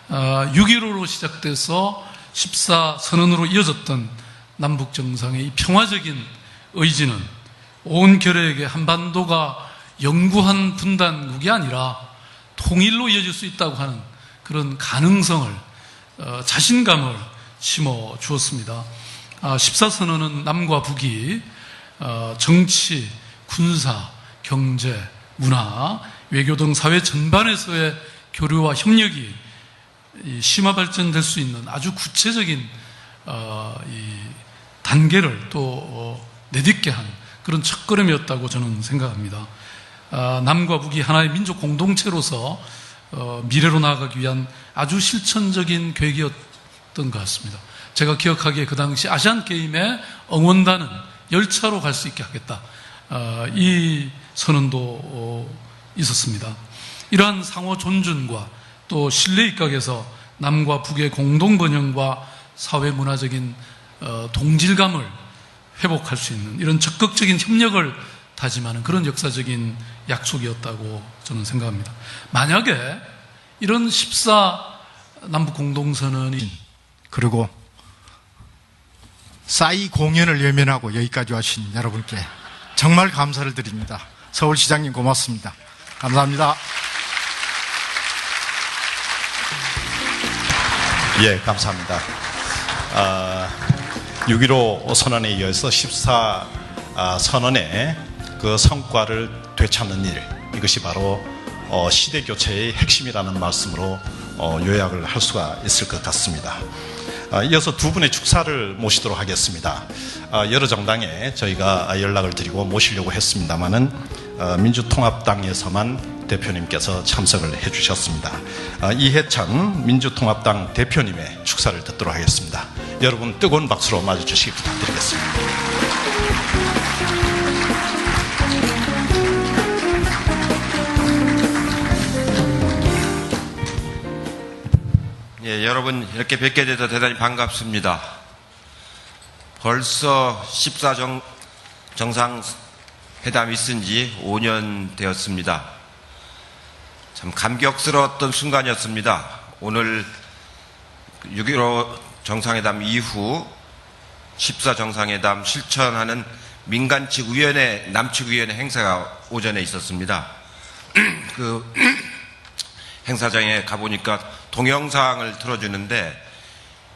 [SPEAKER 5] 6.15로 시작돼서 14 선언으로 이어졌던 남북 정상의 이 평화적인 의지는 온 결의에게 한반도가 영구한 분단국이 아니라 통일로 이어질 수 있다고 하는 그런 가능성을, 자신감을 심어 주었습니다. 14 선언은 남과 북이 정치, 군사, 경제, 문화, 외교 등 사회 전반에서의 교류와 협력이 심화 발전될 수 있는 아주 구체적인 이 단계를 또 내딛게 한 그런 첫걸음이었다고 저는 생각합니다. 남과 북이 하나의 민족 공동체로서 미래로 나아가기 위한 아주 실천적인 계획이었던 것 같습니다. 제가 기억하기에 그 당시 아시안게임의 응원단은 열차로 갈 수 있게 하겠다. 이 선언도 있었습니다. 이러한 상호 존중과 또 신뢰 입각에서 남과 북의 공동 번영과 사회 문화적인 동질감을 회복할 수 있는 이런 적극적인 협력을 다짐하는 그런 역사적인 약속이었다고 저는 생각합니다. 만약에 이런 14 남북 공동선언이
[SPEAKER 3] 그리고 싸이 공연을 예면하고 여기까지 와주신 여러분께 정말 감사를 드립니다. 서울시장님 고맙습니다. 감사합니다.
[SPEAKER 1] 예, 감사합니다. 6.15 선언에 이어서 14 선언의 그 성과를 되찾는 일, 이것이 바로 시대교체의 핵심이라는 말씀으로 요약을 할 수가 있을 것 같습니다. 이어서 두 분의 축사를 모시도록 하겠습니다. 여러 정당에 저희가 연락을 드리고 모시려고 했습니다마는 민주통합당에서만 대표님께서 참석을 해주셨습니다. 이해찬 민주통합당 대표님의 축사를 듣도록 하겠습니다. 여러분 뜨거운 박수로 맞아주시기 부탁드리겠습니다.
[SPEAKER 4] 예, 여러분 이렇게 뵙게 돼서 대단히 반갑습니다. 벌써 14 정상회담이 있은 지 5년 되었습니다. 참 감격스러웠던 순간이었습니다. 오늘 6.15 정상회담 이후 14 정상회담 실천하는 민간 측 위원회, 남측 위원회 행사가 오전에 있었습니다. 그 행사장에 가보니까 동영상을 틀어주는데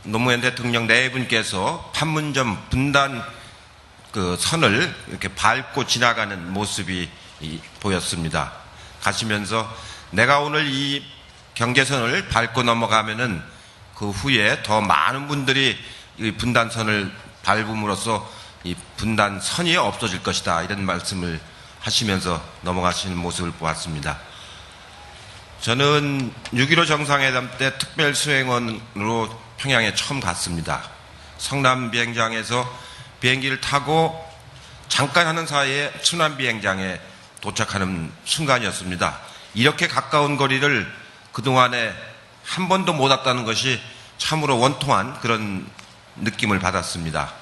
[SPEAKER 4] 노무현 대통령 네 분께서 판문점 분단 그 선을 이렇게 밟고 지나가는 모습이 보였습니다. 가시면서 내가 오늘 이 경계선을 밟고 넘어가면은 그 후에 더 많은 분들이 이 분단선을 밟음으로써 이 분단선이 없어질 것이다, 이런 말씀을 하시면서 넘어가시는 모습을 보았습니다. 저는 6.15 정상회담 때 특별 수행원으로 평양에 처음 갔습니다. 성남 비행장에서 비행기를 타고 잠깐 하는 사이에 순안 비행장에 도착하는 순간이었습니다. 이렇게 가까운 거리를 그동안에 한 번도 못 왔다는 것이 참으로 원통한 그런 느낌을 받았습니다.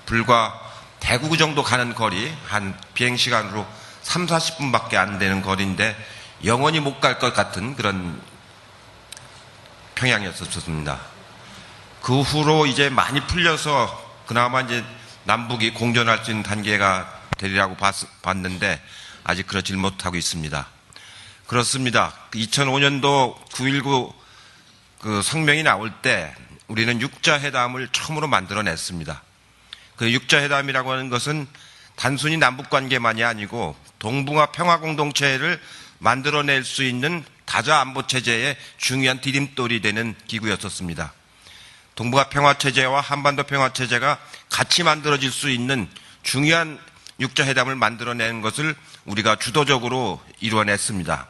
[SPEAKER 4] 불과 대구 정도 가는 거리, 한 비행시간으로 3, 40분밖에 안 되는 거리인데 영원히 못 갈 것 같은 그런 평양이었었습니다. 그 후로 이제 많이 풀려서 그나마 이제 남북이 공존할 수 있는 단계가 되리라고 봤는데 아직 그러질 못하고 있습니다. 그렇습니다. 2005년도 9.19 그 성명이 나올 때 우리는 육자회담을 처음으로 만들어냈습니다. 그 육자회담이라고 하는 것은 단순히 남북관계만이 아니고 동북아 평화공동체를 만들어낼 수 있는 다자안보체제의 중요한 디딤돌이 되는 기구였었습니다. 동북아 평화체제와 한반도 평화체제가 같이 만들어질 수 있는 중요한 육자회담을 만들어내는 것을 우리가 주도적으로 이루어냈습니다.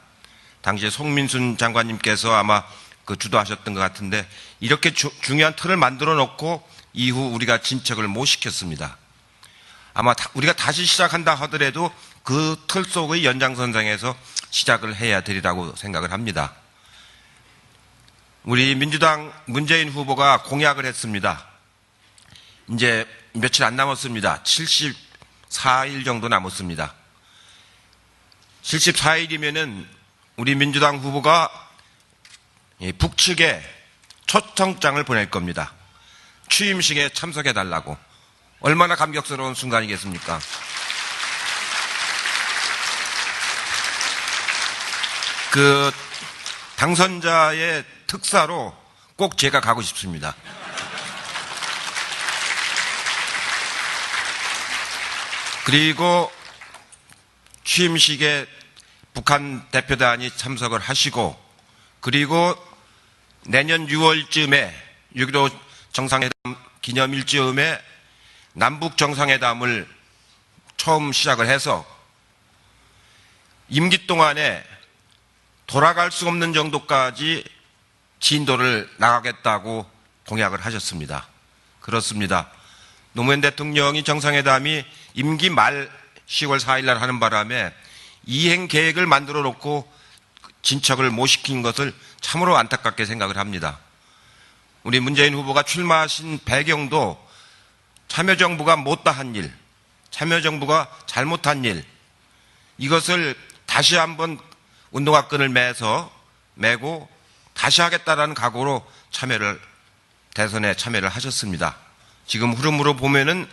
[SPEAKER 4] 당시에 송민순 장관님께서 아마 그 주도하셨던 것 같은데 이렇게 중요한 틀을 만들어 놓고 이후 우리가 진척을 못 시켰습니다. 아마 우리가 다시 시작한다 하더라도 그 틀 속의 연장선상에서 시작을 해야 되리라고 생각을 합니다. 우리 민주당 문재인 후보가 공약을 했습니다. 이제 며칠 안 남았습니다. 74일 정도 남았습니다. 74일이면은 우리 민주당 후보가 북측에 초청장을 보낼 겁니다. 취임식에 참석해달라고. 얼마나 감격스러운 순간이겠습니까? 그 당선자의 특사로 꼭 제가 가고 싶습니다. 그리고 취임식에 북한 대표단이 참석을 하시고 그리고 내년 6월쯤에 6.15 정상회담 기념일쯤에 남북 정상회담을 처음 시작을 해서 임기 동안에 돌아갈 수 없는 정도까지 진도를 나가겠다고 공약을 하셨습니다. 그렇습니다. 노무현 대통령이 정상회담이 임기 말 10월 4일 날 하는 바람에 이행 계획을 만들어 놓고 진척을 못 시킨 것을 참으로 안타깝게 생각을 합니다. 우리 문재인 후보가 출마하신 배경도 참여정부가 못다한 일, 참여정부가 잘못한 일, 이것을 다시 한번 운동화 끈을 매고 다시 하겠다라는 각오로 대선에 참여를 하셨습니다. 지금 흐름으로 보면은